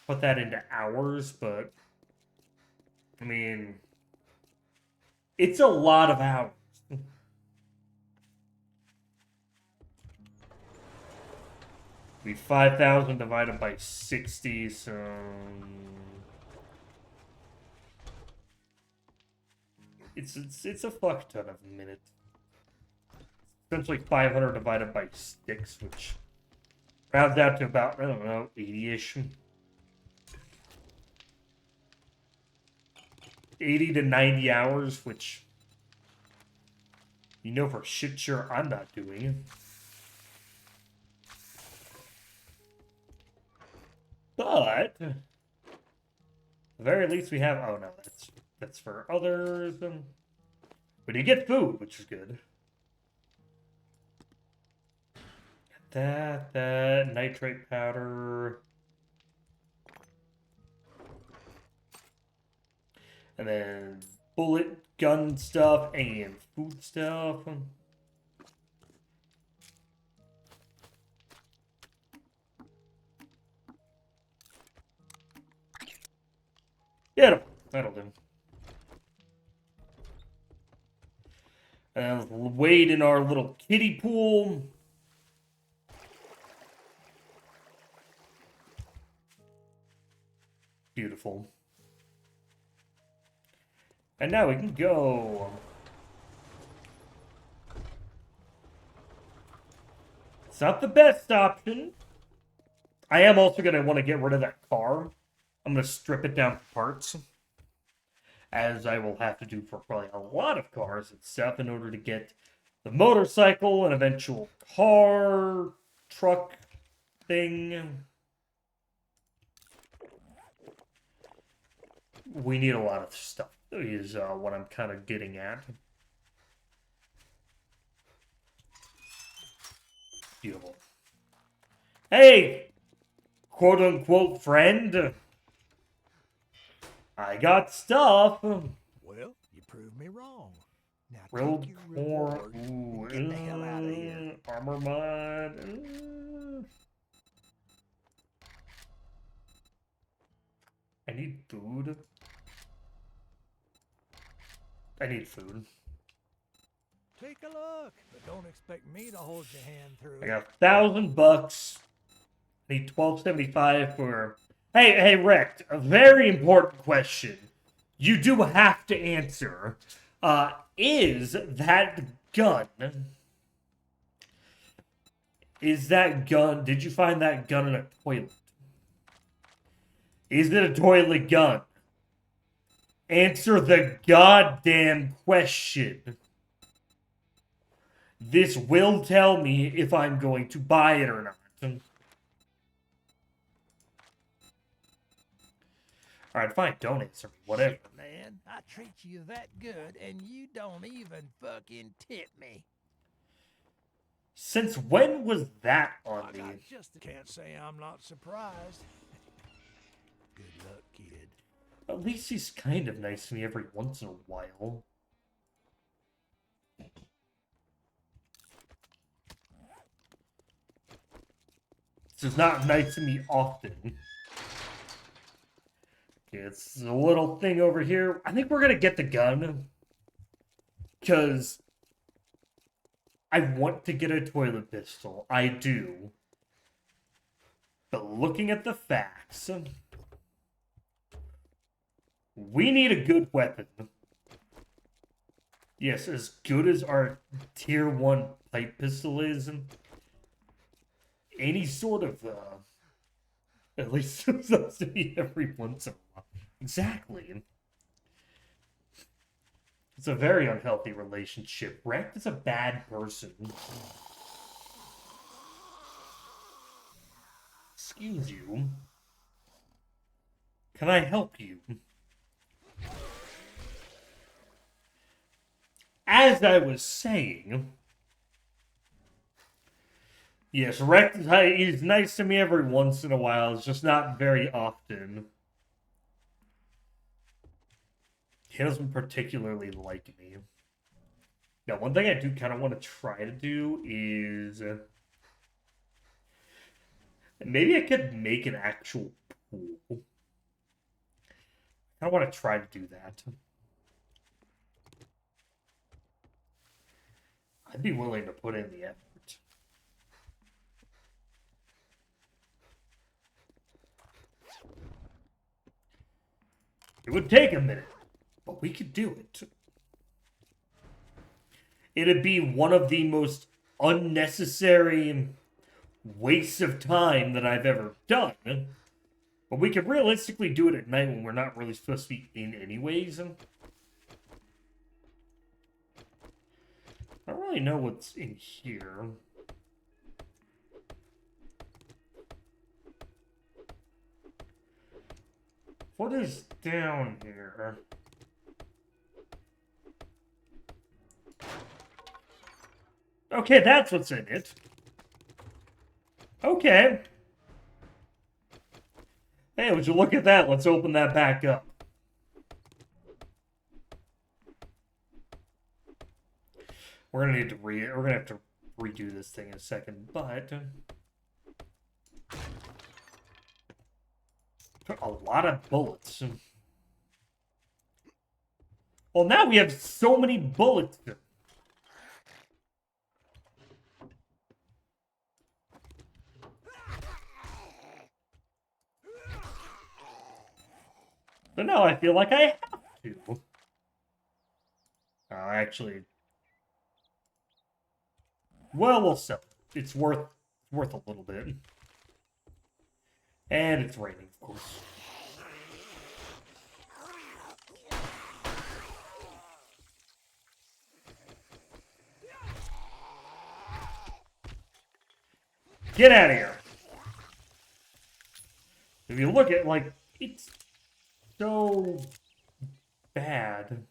put that into hours, but, I mean, it's a lot of hours. Be 5,000 divided by 60, so... It's a fuck ton of minutes. Essentially 500 divided by 6, which rounds out to about, I don't know, 80-ish. 80 to 90 hours, which you know for shit sure I'm not doing. But at the very least we have, oh no, that's for others. But you get food, which is good. That nitrate powder. And then bullet gun stuff and food stuff. Yeah, that'll do. And wade in our little kiddie pool. Beautiful. And now we can go. It's not the best option. I am also going to want to get rid of that car. I'm going to strip it down for parts. As I will have to do for probably a lot of cars and stuff in order to get the motorcycle and eventual car, truck thing. We need a lot of stuff, is what I'm kind of getting at. Beautiful. Hey, quote-unquote friend. I got stuff. Well, you proved me wrong. Now Grilled take your corn. reward and get the hell out of here. Armor mod. I need food. I need food. Take a look, but don't expect me to hold your hand through I it. got $1,000. I need $12.75 for. Hey, Rekt. A very important question. You do have to answer. Is that gun? Is that gun? Did you find that gun in a toilet? Is it a toilet gun? Answer the goddamn question. This will tell me if I'm going to buy it or not. Alright, fine, don't answer me. Whatever. Shit, man, I treat you that good, and you don't even fucking tip me. Since when was that on I me? got just can't say I'm not surprised. Good luck, kid. At least he's kind of nice to me every once in a while. This is not nice to me often. Okay, it's a little thing over here. I think we're gonna get the gun. Because I want to get a toilet pistol. I do. But looking at the facts, we need a good weapon. Yes, as good as our tier 1 pipe pistol is, any sort of, at least supposed to be every once in a while. Exactly. It's a very unhealthy relationship. Rekt is a bad person. Excuse you. Can I help you? As I was saying, yes, Rekt is nice to me every once in a while. It's just not very often. He doesn't particularly like me. Now, one thing I do kind of want to try to do is... maybe I could make an actual pool. I want to try to do that. I'd be willing to put in the effort. It would take a minute, but we could do it. It'd be one of the most unnecessary wastes of time that I've ever done. But we could realistically do it at night when we're not really supposed to be in anyways. I don't really know what's in here. What is down here? Okay, that's what's in it. Okay. Hey, would you look at that? Let's open that back up. We're gonna have to redo this thing in a second, but a lot of bullets. Well, now we have so many bullets. So now I feel like I have to. Actually, well, we'll sell it. It's worth a little bit. And it's raining, of course. Get out of here. If you look at, like, it's so bad.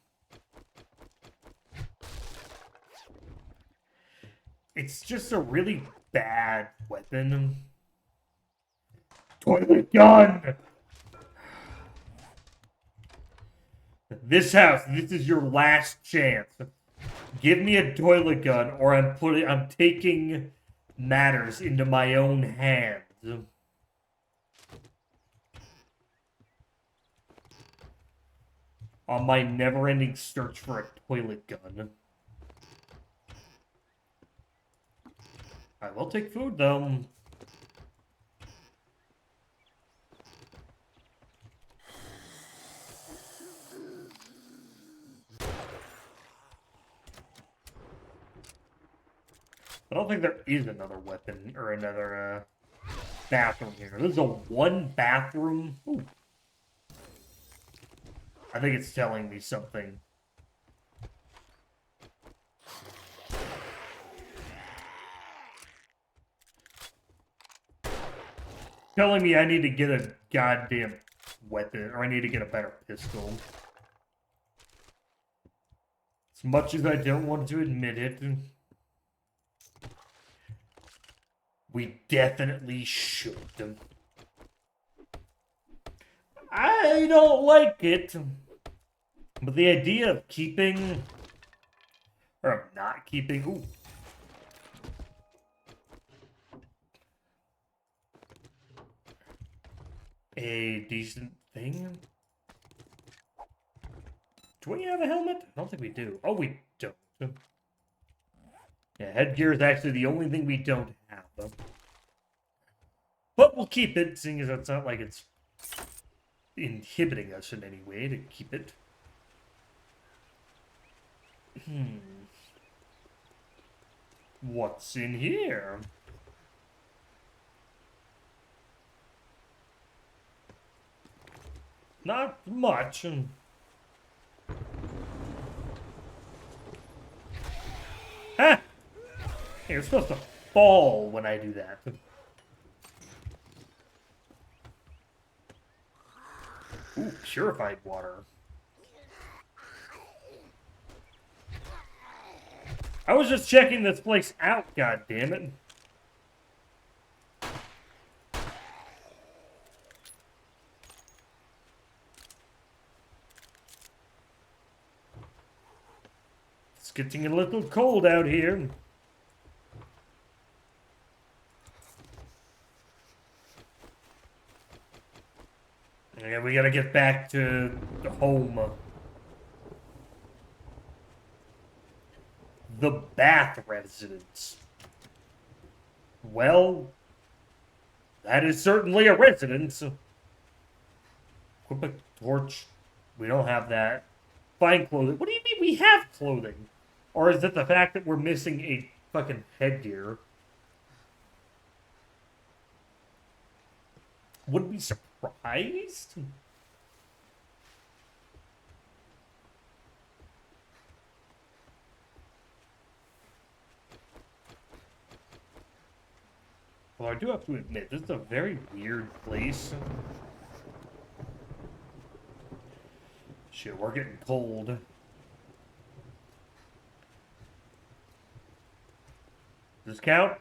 It's just a really bad weapon. Toilet gun! This house, this is your last chance. Give me a toilet gun, or I'm taking matters into my own hands. On my never-ending search for a toilet gun. I will take food, though. I don't think there is another weapon or another bathroom here. This is a one bathroom. Ooh. I think it's telling me something. Telling me I need to get a goddamn weapon, or I need to get a better pistol. As much as I don't want to admit it, we definitely should. I don't like it, but the idea of keeping, or of not keeping, ooh. A decent thing. Do we have a helmet? I don't think we do. Oh, we don't. Yeah, headgear is actually the only thing we don't have, though. But we'll keep it, seeing as it's not like it's inhibiting us in any way to keep it. What's in here? Not much. Ha! You're supposed to fall when I do that. Ooh, purified water. I was just checking this place out, god damn it. It's getting a little cold out here. Yeah, we gotta get back to the home. The Bath residence. Well, that is certainly a residence. Equip a torch. We don't have that. Find clothing. What do you mean we have clothing? Or is it the fact that we're missing a fucking headgear? Wouldn't be surprised. Well, I do have to admit, this is a very weird place. Shit, we're getting cold. Does this count?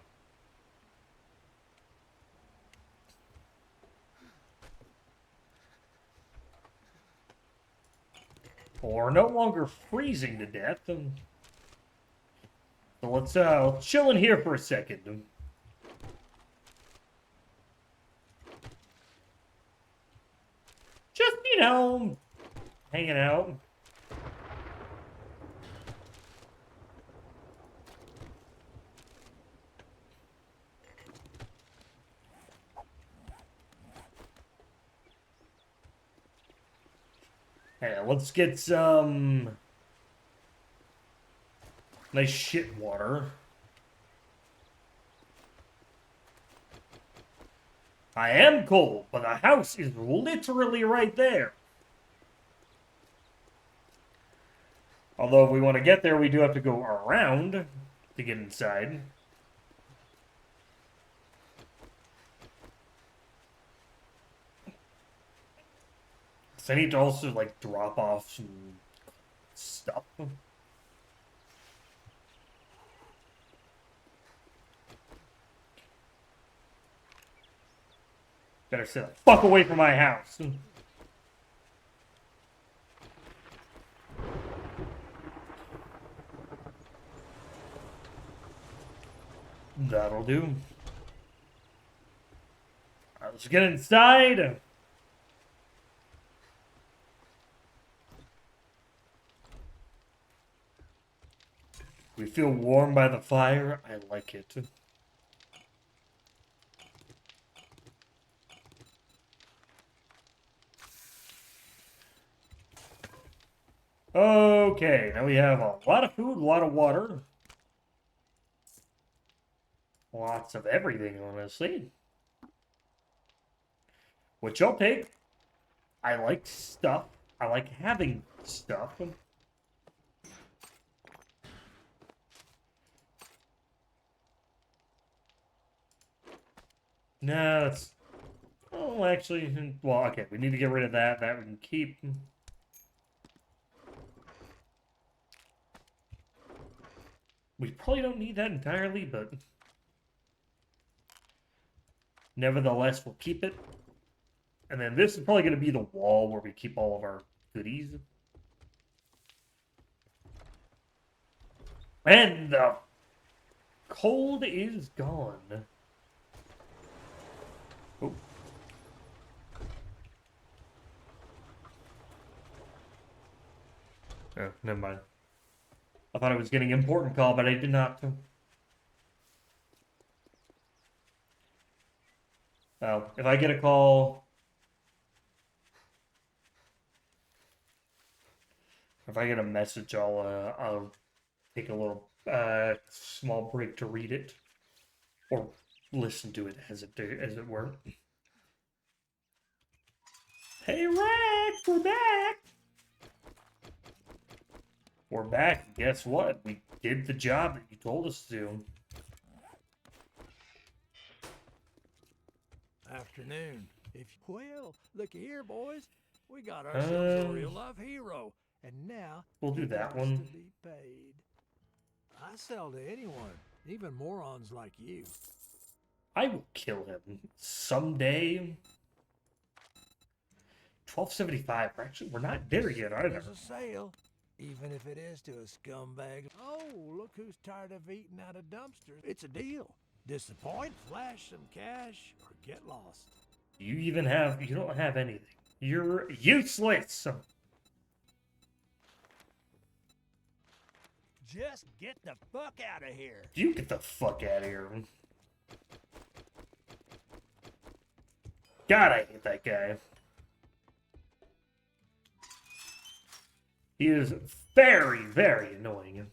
Well, we're no longer freezing to death. So let's chill in here for a second. Just, you know, hanging out. Hey, let's get some Nice shit water. I am cold, but the house is literally right there. Although if we want to get there, we do have to go around to get inside. So I need to also, like, drop off some stuff. Better stay the fuck away from my house. That'll do. Alright, let's get inside. We feel warm by the fire. I like it. Okay, now we have a lot of food, a lot of water. Lots of everything, honestly. Which I'll take. I like stuff. I like having stuff. No, that's... Oh, actually... Well, okay, we need to get rid of that. That we can keep. We probably don't need that entirely, but... Nevertheless, we'll keep it. And then this is probably going to be the wall where we keep all of our goodies. And the cold is gone. Oh. Oh, never mind. I thought I was getting an important call, but I did not. Well, if I get a call... If I get a message, I'll take a little small break to read it. Or listen to it, as it were. Hey, Rekt! We're back! We're back. Guess what? We did the job that you told us to. Afternoon. Well, look here, boys. We got ourselves a real life hero, and now We'll do he that wants one. to be paid. I sell to anyone, even morons like you. I will kill him someday. 1275. We're not there yet either. There's a sale, even if it is to a scumbag. Oh, look who's tired of eating out of dumpsters. It's a deal. Disappoint, flash some cash, or get lost. You don't have anything. You're useless. Just get the fuck out of here. You get the fuck out of here. God, I hate that guy. He is very, very annoying.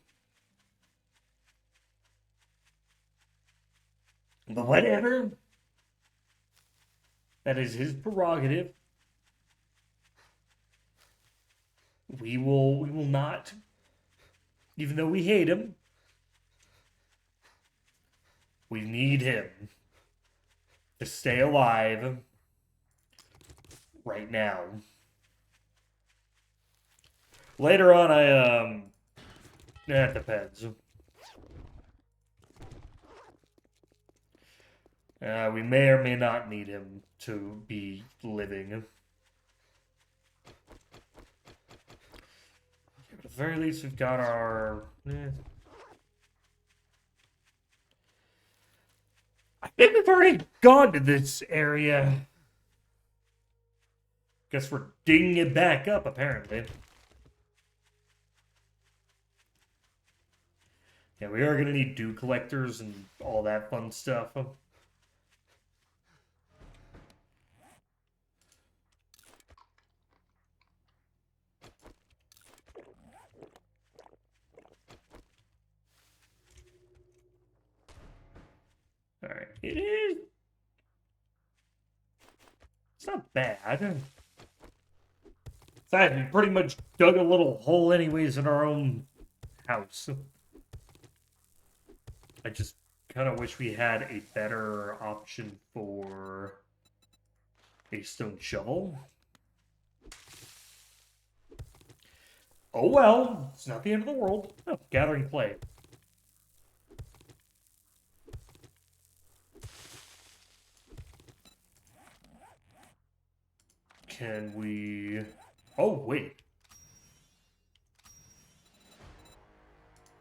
But whatever. That is his prerogative. We will not, even though we hate him, we need him to stay alive right now. Later on, it depends. We may or may not need him to be living. At the very least, we've got our... I think we've already gone to this area. Guess we're digging it back up, apparently. Yeah, we are going to need dew collectors and all that fun stuff. It is. It's not bad. Besides, we pretty much dug a little hole anyways in our own house. I just kind of wish we had a better option for a stone shovel. Oh well, it's not the end of the world. Oh, gathering clay. Can we... Oh, wait.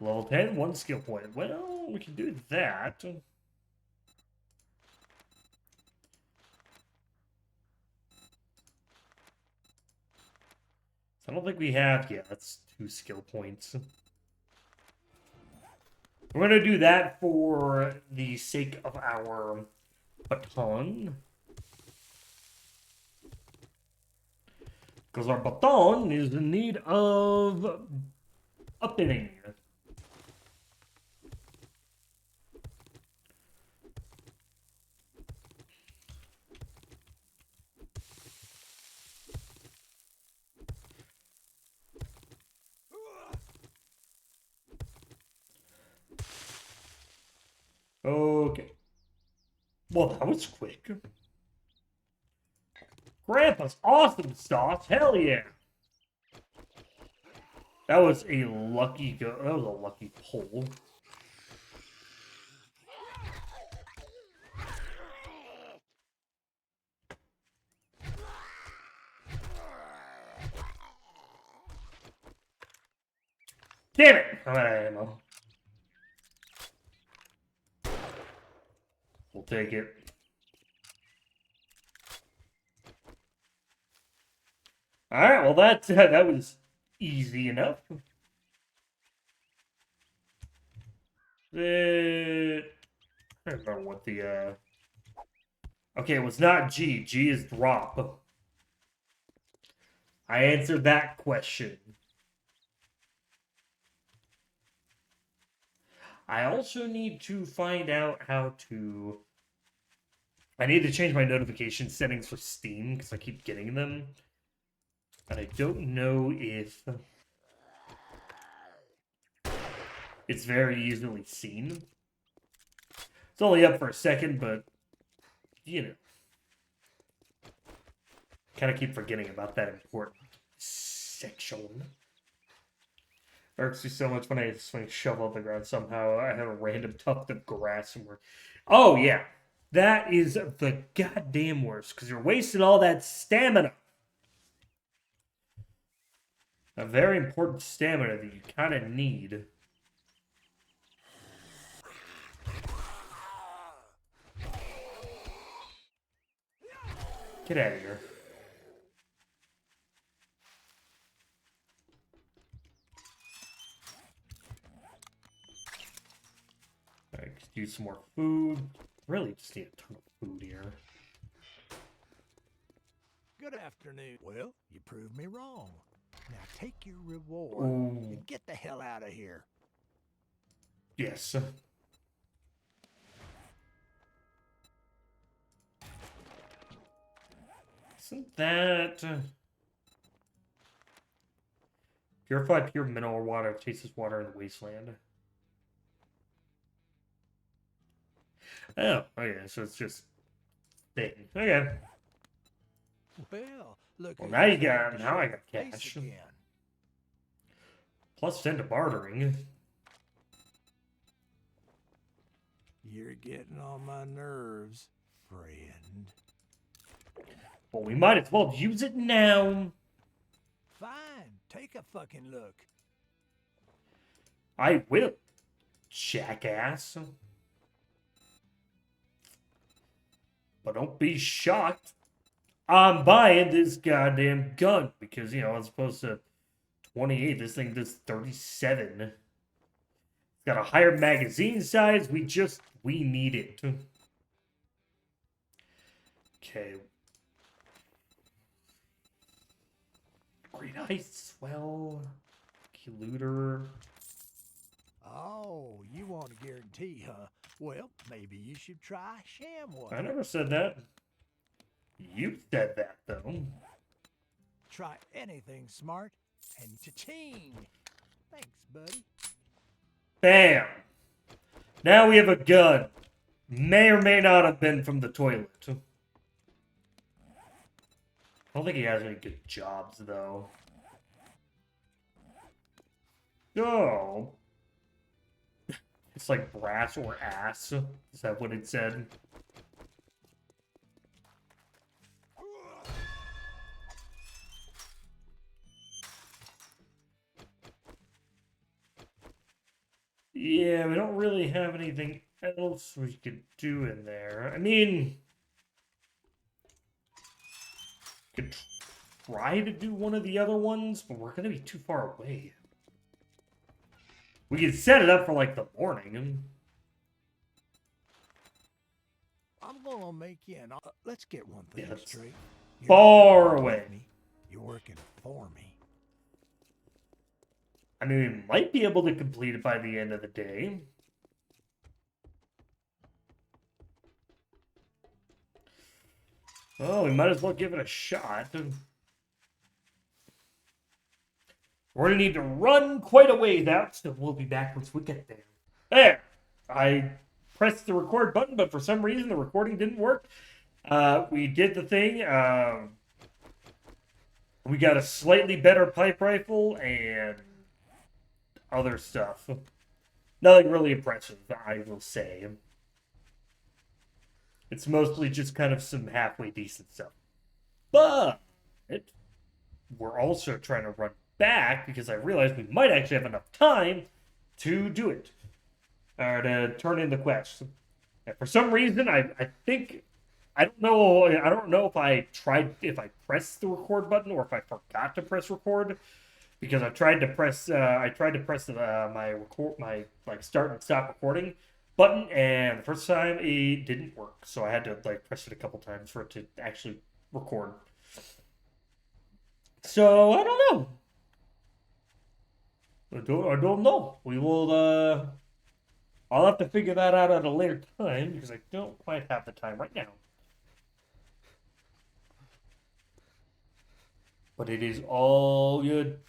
Level 10, 1 skill point. Well, we can do that. I don't think we have... Yeah, that's 2 skill points. We're going to do that for the sake of our baton. Because our baton is in need of updating. Okay. Well, that was quick. Grandpa's awesome sauce. Hell yeah. That was a lucky go. That was a lucky pull. Damn it! I'm out of ammo. We'll take it. Alright, well that was easy enough. I don't know what the Okay, it was not G. G is drop. I answered that question. I also need to find out how to... I need to change my notification settings for Steam, because I keep getting them. And I don't know if... it's very easily seen. It's only up for a second, but... you know. Kind of keep forgetting about that important section. Irks me so much when I swing shovel up the ground somehow. I have a random tuft of grass somewhere. Oh, yeah. That is the goddamn worst, because you're wasting all that stamina. A very important stamina that you kind of need. Get out of here. Alright, use some more food. Really just need a ton of food here. Good afternoon. Well, you proved me wrong. Now take your reward Ooh. and get the hell out of here. Yes. Isn't that... Purify pure mineral water, tastes water in the wasteland. Oh, okay, so it's just thing. Okay. Well, look. Well, who now you decided got... to now show I got their face cash. again. Plus 10 to bartering. You're getting on my nerves, friend. Well, we might as well use it now. Fine, take a fucking look. I will, jackass. But don't be shocked. I'm buying this goddamn gun because, you know, it's supposed to 28. This thing does 37. It's got a higher magazine size. We need it. Okay. Great ice swell. Looter. Oh, you want a guarantee, huh? Well, maybe you should try sham way. I never said that. You said that, though. Try anything smart and cha-ching. Thanks, buddy. Bam! Now we have a gun. May or may not have been from the toilet. I don't think he has any good jobs, though. Oh. It's like brass or ass. Is that what it said? Yeah, we don't really have anything else we could do in there. I mean, could try to do one of the other ones, but we're gonna be too far away. We could set it up for like the morning. I'm gonna make you an. Let's get one thing Yes. straight. You're Far not working away. with me, you're working for me. I mean, we might be able to complete it by the end of the day. Oh, we might as well give it a shot. We're gonna need to run quite a ways out, so we'll be back once we get there. There! I pressed the record button, but for some reason the recording didn't work. We did the thing. We got a slightly better pipe rifle and other stuff. Nothing really impressive, I will say. It's mostly just kind of some halfway decent stuff. But we're also trying to run back because I realized we might actually have enough time to do it. Or to turn in the quest. And for some reason, I think I don't know if I pressed the record button or if I forgot to press record, because I tried to press my like start and stop recording button, and the first time it didn't work, so I had to like press it a couple times for it to actually record. So I don't know. I don't know. We will. I'll have to figure that out at a later time because I don't quite have the time right now. But it is all good.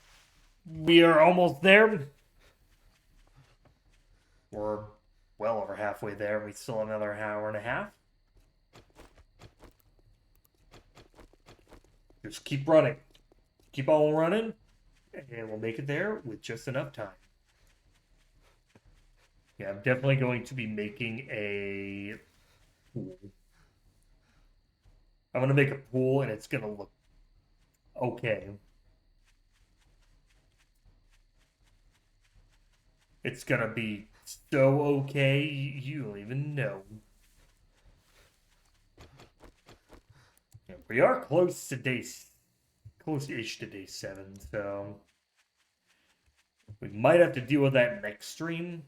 We are almost there. We're well over halfway there. We still have another hour and a half. Just keep running. Keep on running. And we'll make it there with just enough time. Yeah, I'm definitely going to be making a pool. I'm going to make a pool and it's going to look okay. It's going to be so okay, you don't even know. Yeah, we are close to close-ish to day 7, so we might have to deal with that next stream.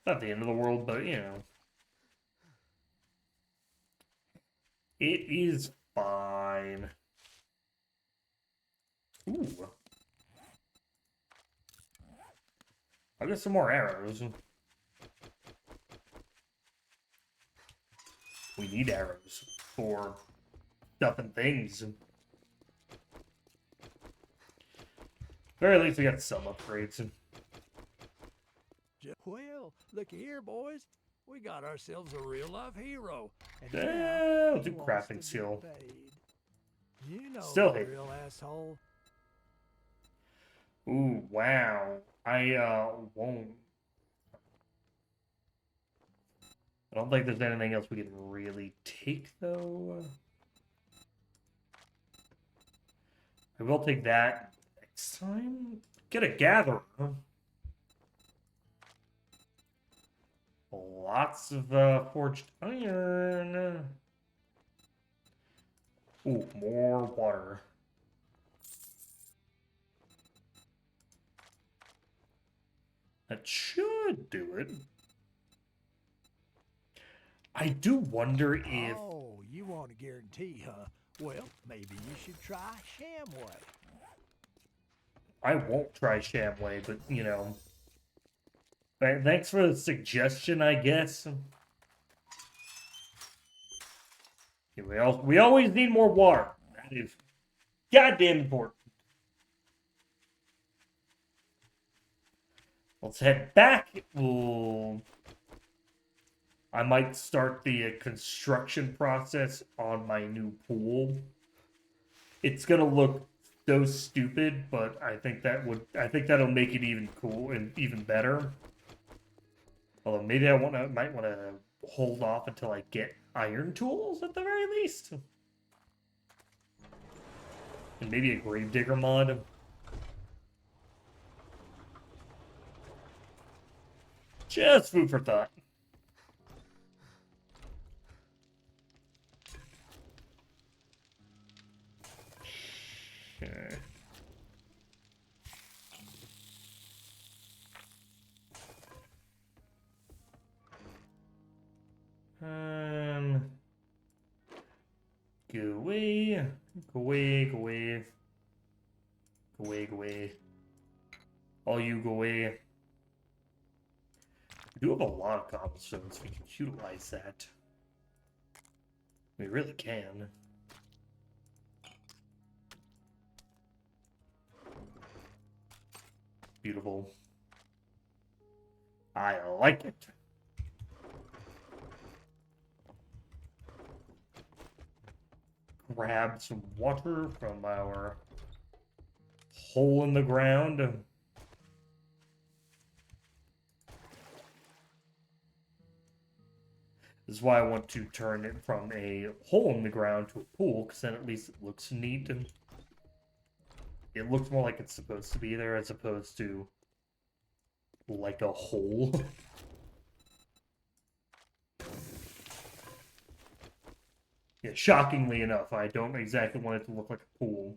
Not the end of the world, but you know. It is fine. Ooh. I'll get some more arrows. We need arrows for stuff and things. Very least we got some upgrades. Well, looky here, boys. We got ourselves a real-life hero. And I'll he do wants crafting to get skill. paid. You know Still the hate. real asshole. Ooh, wow. I won't. I don't think there's anything else we can really take, though. I will take that next time. Get a gatherer. Lots of forged iron. Ooh, more water. That should do it. I do wonder if... Oh, you want a guarantee, huh? Well, maybe you should try Shamway. I won't try Shamway, but, you know... Thanks for the suggestion, I guess. Yeah, we always need more water. That is goddamn important. Let's head back. Ooh. I might start the construction process on my new pool. It's gonna look so stupid, but I think that'll make it even cool and even better. Although maybe might wanna hold off until I get iron tools at the very least. And maybe a gravedigger mod. Just food for thought. Okay. Um, go away, go away, go away, go away, go away. All you go away. We do have a lot of cobblestones. We can utilize that. We really can. Beautiful. I like it. Grab some water from our hole in the ground. This is why I want to turn it from a hole in the ground to a pool, because then at least it looks neat and it looks more like it's supposed to be there as opposed to like a hole. Yeah, shockingly enough, I don't exactly want it to look like a pool.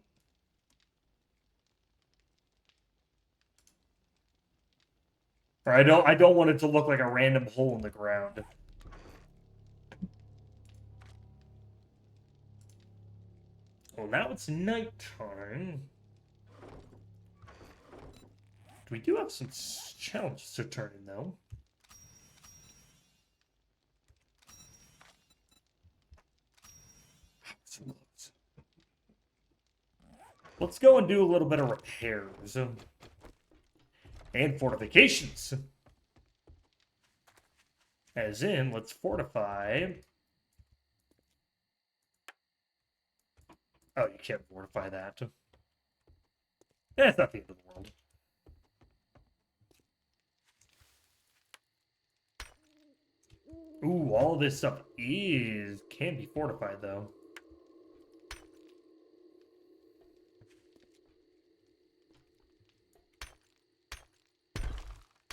Or I don't want it to look like a random hole in the ground. Well, now it's nighttime. We do have some challenges to turn in, though. Let's go and do a little bit of repairs. And fortifications. As in, let's fortify. Oh, you can't fortify that. That's not the end of the world. Ooh, all this stuff can be fortified, though.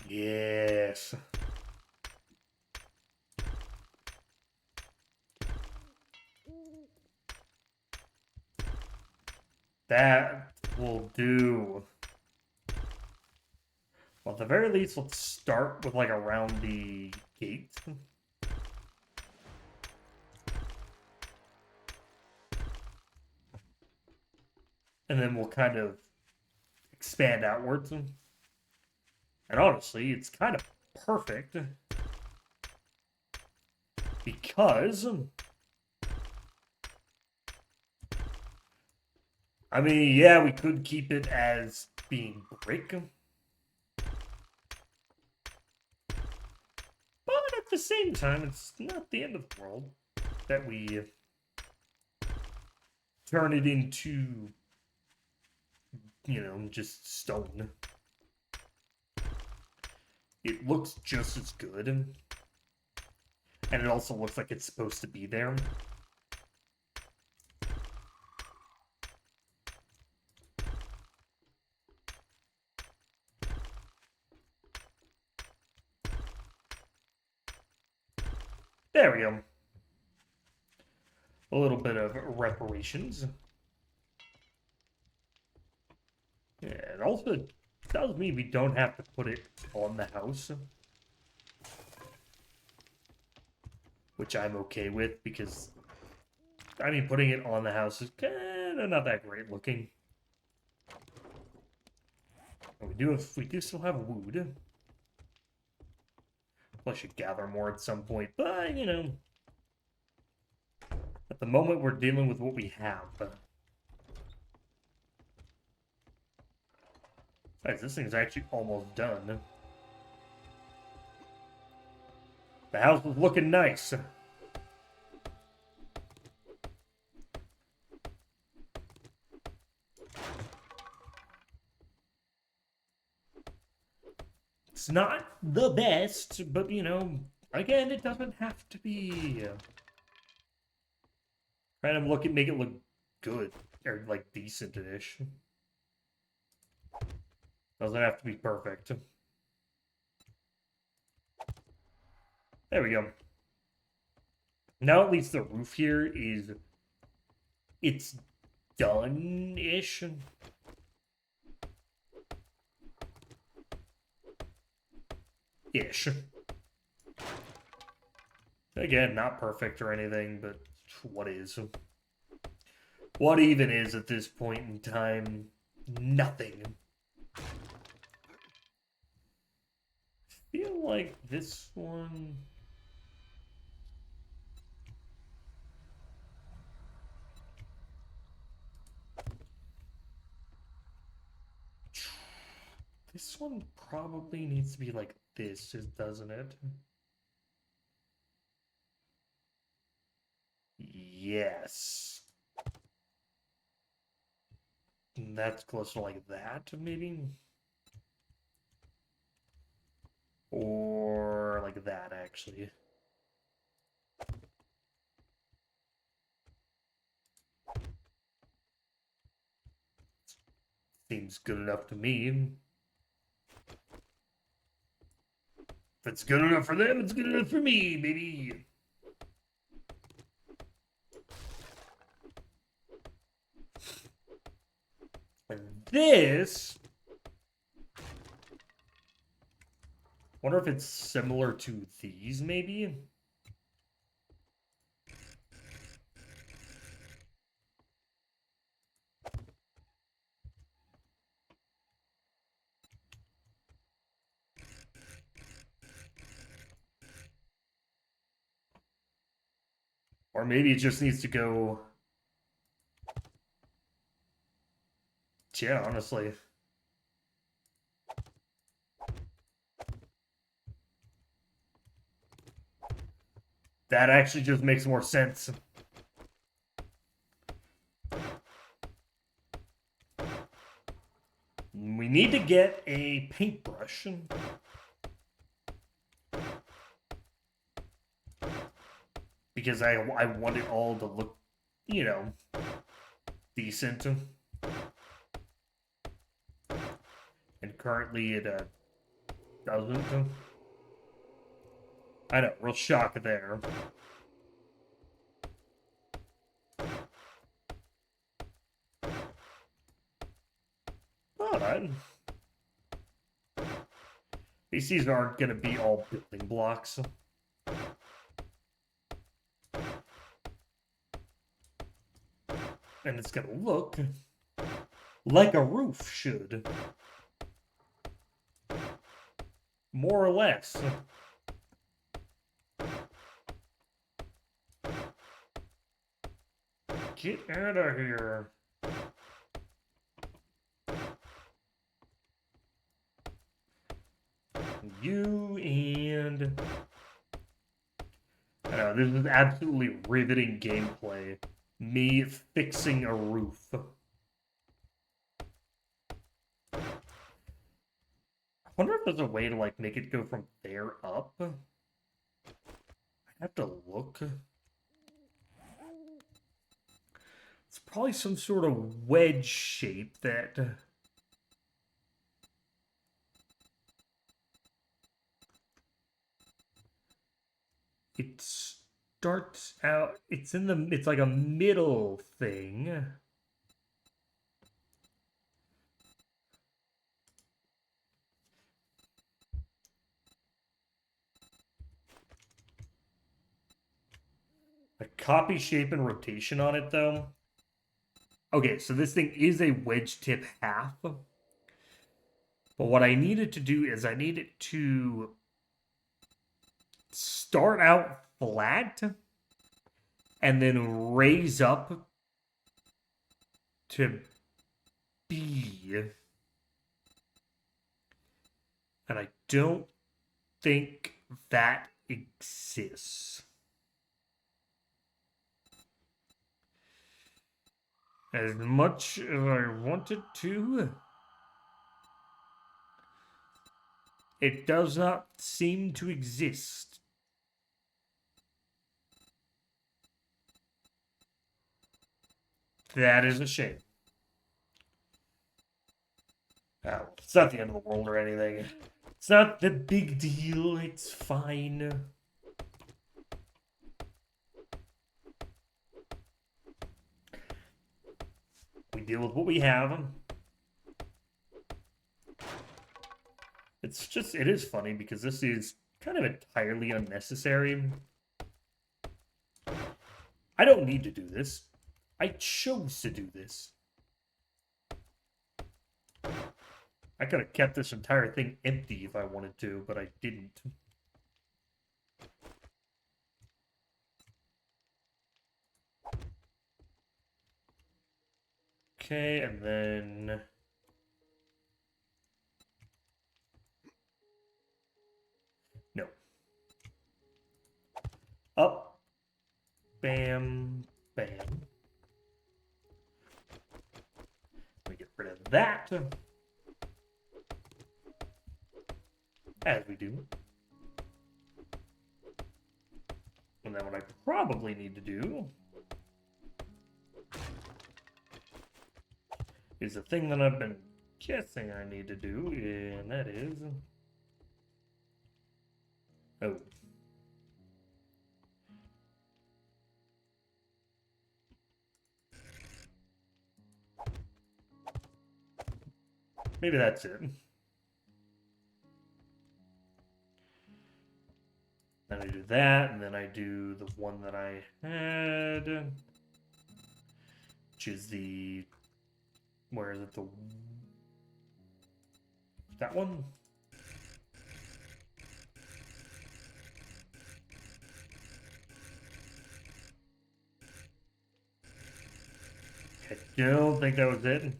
Yes. That will do. Well, at the very least, let's start with, like, around the gate. And then we'll kind of expand outwards. And honestly, it's kind of perfect. Because... I mean, yeah, we could keep it as being brick. But at the same time, it's not the end of the world that we turn it into, you know, just stone. It looks just as good. And it also looks like it's supposed to be there. There we go. A little bit of reparations. Yeah, it also tells me we don't have to put it on the house. Which I'm okay with, because, I mean, putting it on the house is kind of not that great looking. We do still have wood. I should gather more at some point, but, you know, at the moment we're dealing with what we have. Guys, this thing's actually almost done. The house is looking nice. It's not the best, but, you know, again, it doesn't have to be. Trying to make it look good, or, like, decent-ish. Doesn't have to be perfect. There we go. Now at least the roof here is... It's done-ish. Ish. Again, not perfect or anything, but what is? What even is at this point in time? Nothing. I feel like this one... This one probably needs to be like this, doesn't it? Yes. And that's close to like that, maybe? Or like that, actually. Seems good enough to me. If it's good enough for them, it's good enough for me, baby. And this... Wonder if it's similar to these, maybe? Or maybe it just needs to go... Yeah, honestly. That actually just makes more sense. We need to get a paintbrush. Because I want it all to look, you know, decent. And currently it doesn't. I know, real shock there. Alright. These aren't going to be all building blocks. And it's going to look like a roof should. More or less. Get out of here. You and... I know, this is absolutely riveting gameplay. Me fixing a roof. I wonder if there's a way to, like, make it go from there up. I have to look. It's probably some sort of wedge shape that... It starts out... It's in the... It's like a middle thing. A copy shape and rotation on it, though. Okay, so this thing is a wedge tip half. But what I needed to do is I needed to start out flat and then raise up to B. And I don't think that exists. As much as I wanted to, it does not seem to exist. That is a shame. Oh, it's not the end of the world or anything. It's not the big deal. It's fine. We deal with what we have. It's just, it is funny because this is kind of entirely unnecessary. I don't need to do this. I chose to do this. I could have kept this entire thing empty if I wanted to, but I didn't. Okay, and then... No. Up. Bam. Bam. Let me get rid of that. As we do. And then what I probably need to do is the thing that I've been guessing I need to do, and that is... Oh. Maybe that's it. Then I do that, and then I do the one that I had, which is the... Where is it? That one? I don't think that was it.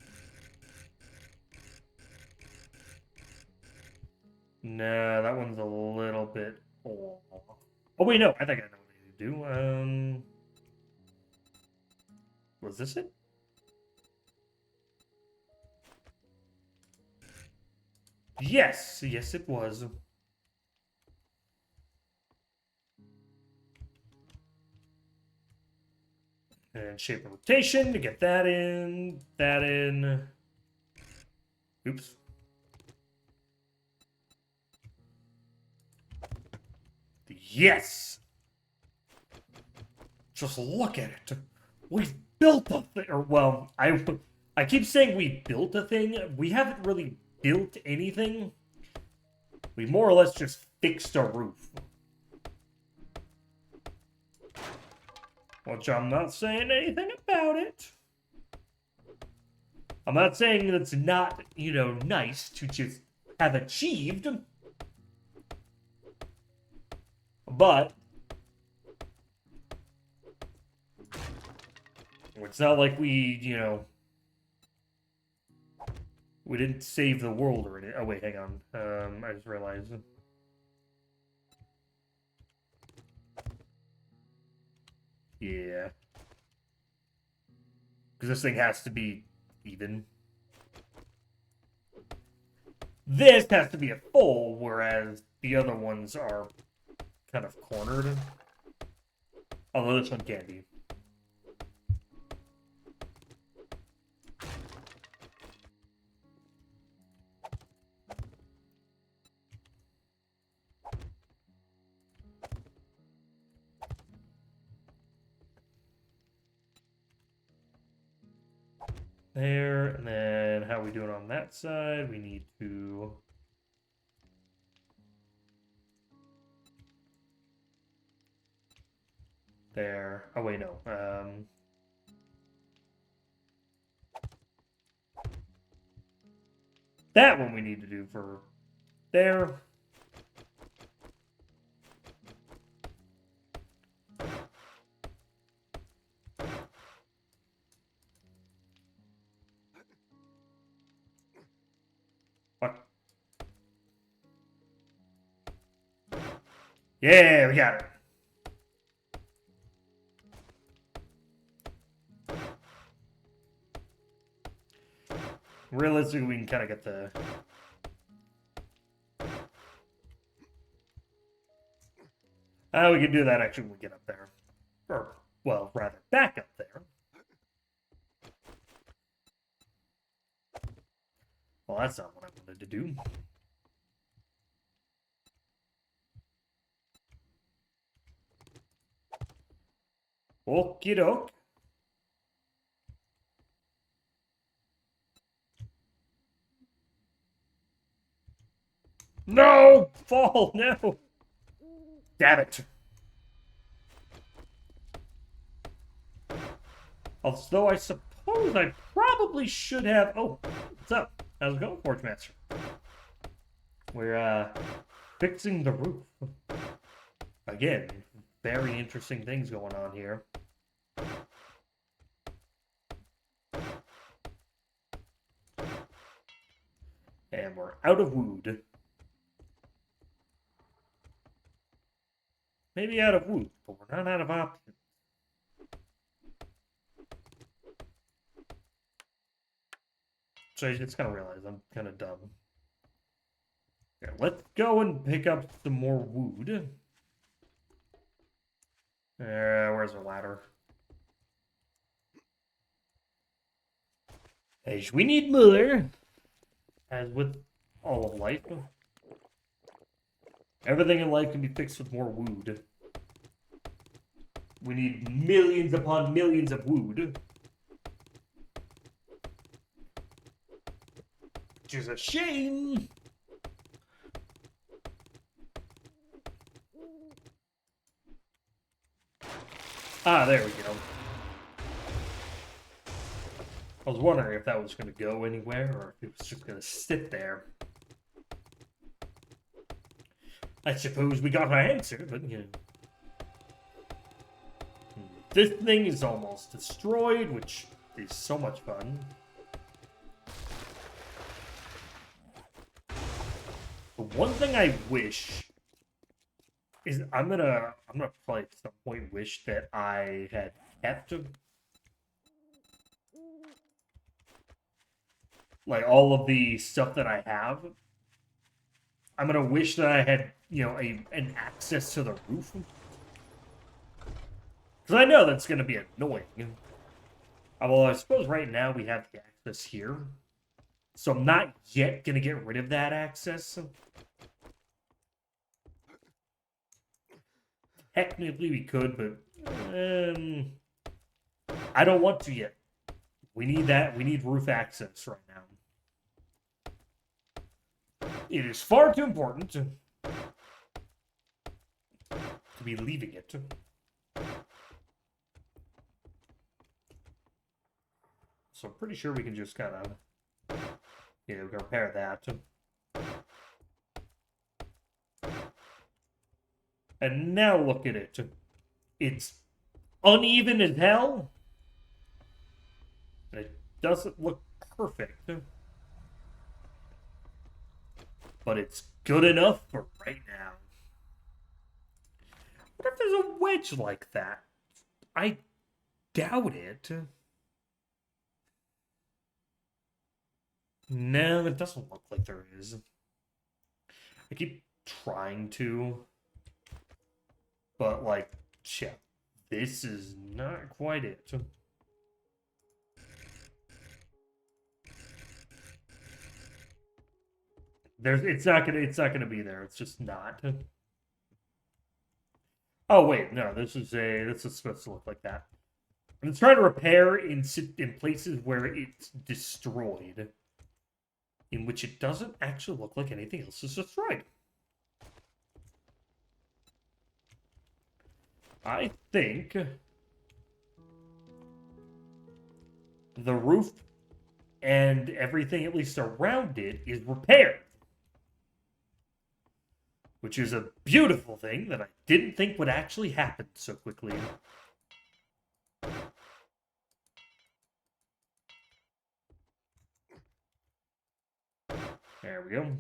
No, that one's a little bit... Oh, wait, no. I think I know what I need to do. Was this it? Yes! Yes, it was. And shape of rotation to get that in. That in. Oops. Yes! Just look at it. We've built a thing. Or, well, I keep saying we built a thing. We haven't really built anything. We more or less just fixed a roof. Which I'm not saying anything about it. I'm not saying it's not, you know, nice to just have achieved. But it's not like we, you know, we didn't save the world or anything. Oh, wait, hang on. I just realized. Yeah. Because this thing has to be even. This has to be a full, whereas the other ones are kind of cornered. Although this one can be. There, and then how are we doing on that side? We need to... There. Oh, wait, no. That one we need to do for there. Yeah, we got it. Realistically, we can kind of get the... we can do that actually when we get up there. Or, well, rather, back up there. Well, that's not what I wanted to do. Okie doke. No! Fall! No! Damn it. Although I suppose I probably should have... Oh, what's up? How's it going, Forge Master? We're, fixing the roof. Again, very interesting things going on here. And we're out of wood. Maybe out of wood, but we're not out of options. So I just kind of realized I'm kind of dumb. Here, let's go and pick up some more wood. Where's the ladder? Hey, we need more. As with all of life. Everything in life can be fixed with more wood. We need millions upon millions of wood. Which is a shame. Ah, there we go. I was wondering if that was going to go anywhere or if it was just going to sit there. I suppose we got our answer, but you know. This thing is almost destroyed, which is so much fun. The one thing I wish is I'm gonna probably at some point wish that I had kept like all of the stuff that I have. I'm gonna wish that I had, you know, an access to the roof. Because I know that's gonna be annoying. Although I suppose right now we have the access here. So I'm not yet gonna get rid of that access. Technically we could, but I don't want to yet. We need that. We need roof access right now. It is far too important to be leaving it. So I'm pretty sure we can just kind of, you know, repair that. And now look at it. It's uneven as hell. And it doesn't look perfect. But it's good enough for right now. What if there's a wedge like that? I doubt it. No, it doesn't look like there is. I keep trying to. But, like, shit. This is not quite it. It's not gonna be there. It's just not. Oh wait, no, this is supposed to look like that. And it's trying to repair in places where it's destroyed, in which it doesn't actually look like anything else is destroyed. I think the roof and everything, at least around it, is repaired. Which is a beautiful thing that I didn't think would actually happen so quickly. There we go.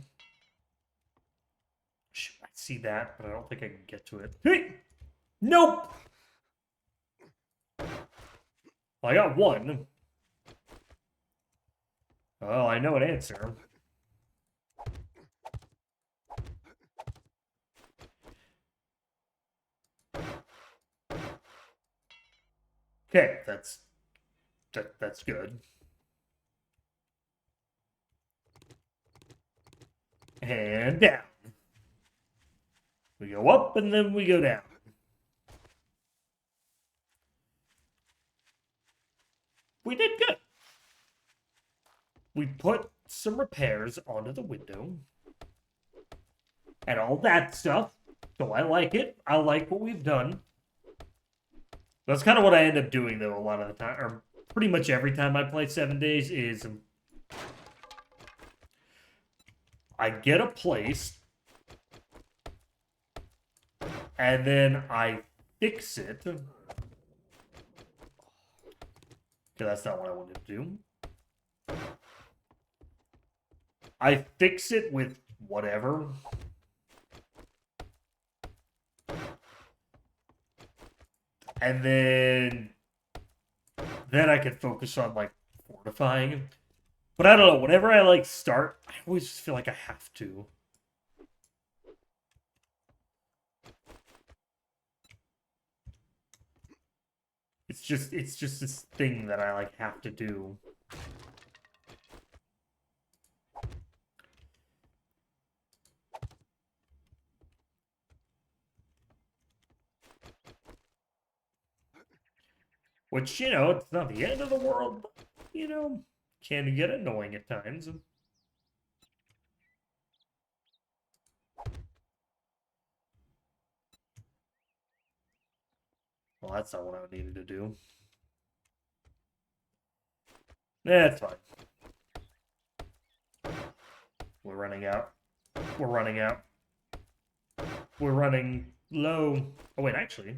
Shoot, I see that, but I don't think I can get to it. Hey! Nope! Well, I got one. Well, I know an answer. Okay, that's good. And down. We go up and then we go down. We did good. We put some repairs onto the window. And all that stuff. So I like it. I like what we've done. That's kind of what I end up doing, though, a lot of the time. Or pretty much every time I play 7 Days is... I get a place. And then I fix it. Okay, that's not what I wanted to do. I fix it with whatever. And then I can focus on, like, fortifying. But I don't know, whenever I, like, start, I always feel like I have to. It's just this thing that I, like, have to do. Which, you know, it's not the end of the world, but, you know, can get annoying at times. Well, that's not what I needed to do. That's fine. We're running out. We're running out. We're running low. Oh, wait, actually.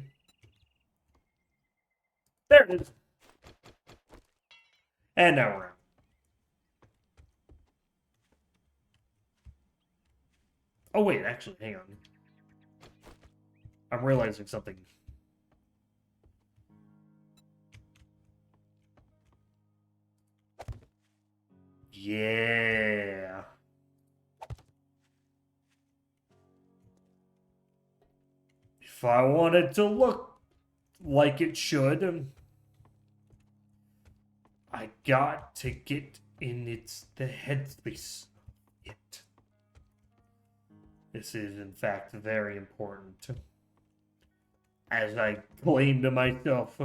There it is. And now we're out. Oh, wait, actually, hang on. I'm realizing something. Yeah. If I wanted to look like it should, I got to get in the headspace of it. This is, in fact, very important. As I claim to myself,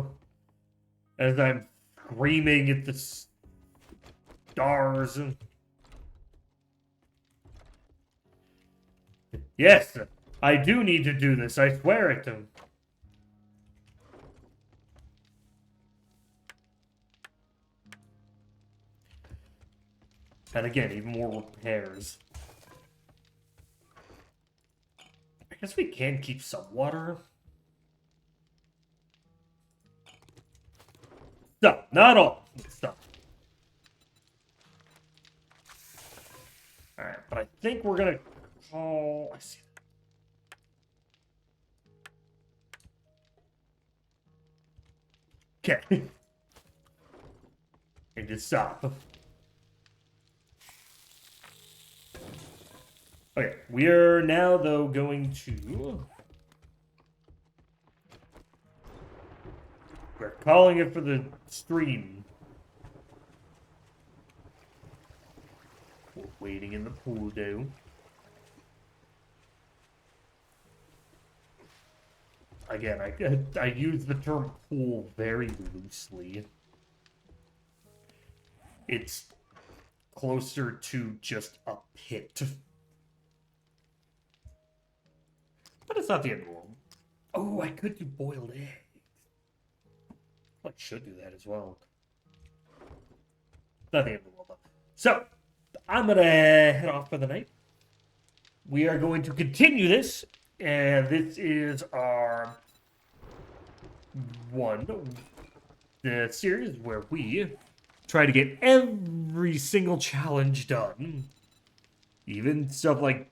as I'm screaming at the stars. Yes, I do need to do this, I swear it. And again, even more repairs. I guess we can keep some water. Stop, not all. Stop. Alright, but I think we're gonna call... I see. Okay. And just stop. Okay, we are now, though, going to... We're calling it for the stream. We're waiting in the pool, though. Again, I use the term pool very loosely. It's closer to just a pit. But it's not the end of the world. Oh, I could do boiled eggs. I should do that as well. Not the end of the world, though. So, I'm going to head off for the night. We are going to continue this. And this is our the series where we try to get every single challenge done. Even stuff like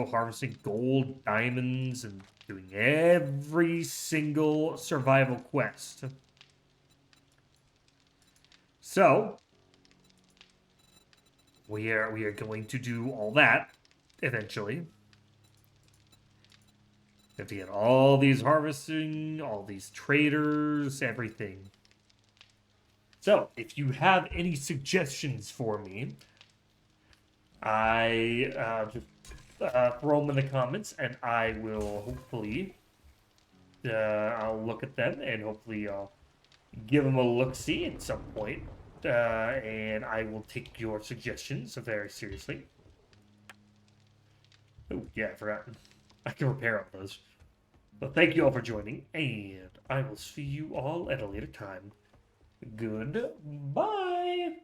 harvesting gold, diamonds, and doing every single survival quest. So, we are going to do all that eventually. Have to get all these harvesting, all these traders, everything. So, if you have any suggestions for me, I just throw them in the comments, and I will hopefully I'll look at them, and hopefully I'll give them a look-see at some point, and I will take your suggestions very seriously. Oh yeah, I forgot. I can repair all those. But thank you all for joining, and I will see you all at a later time. Goodbye.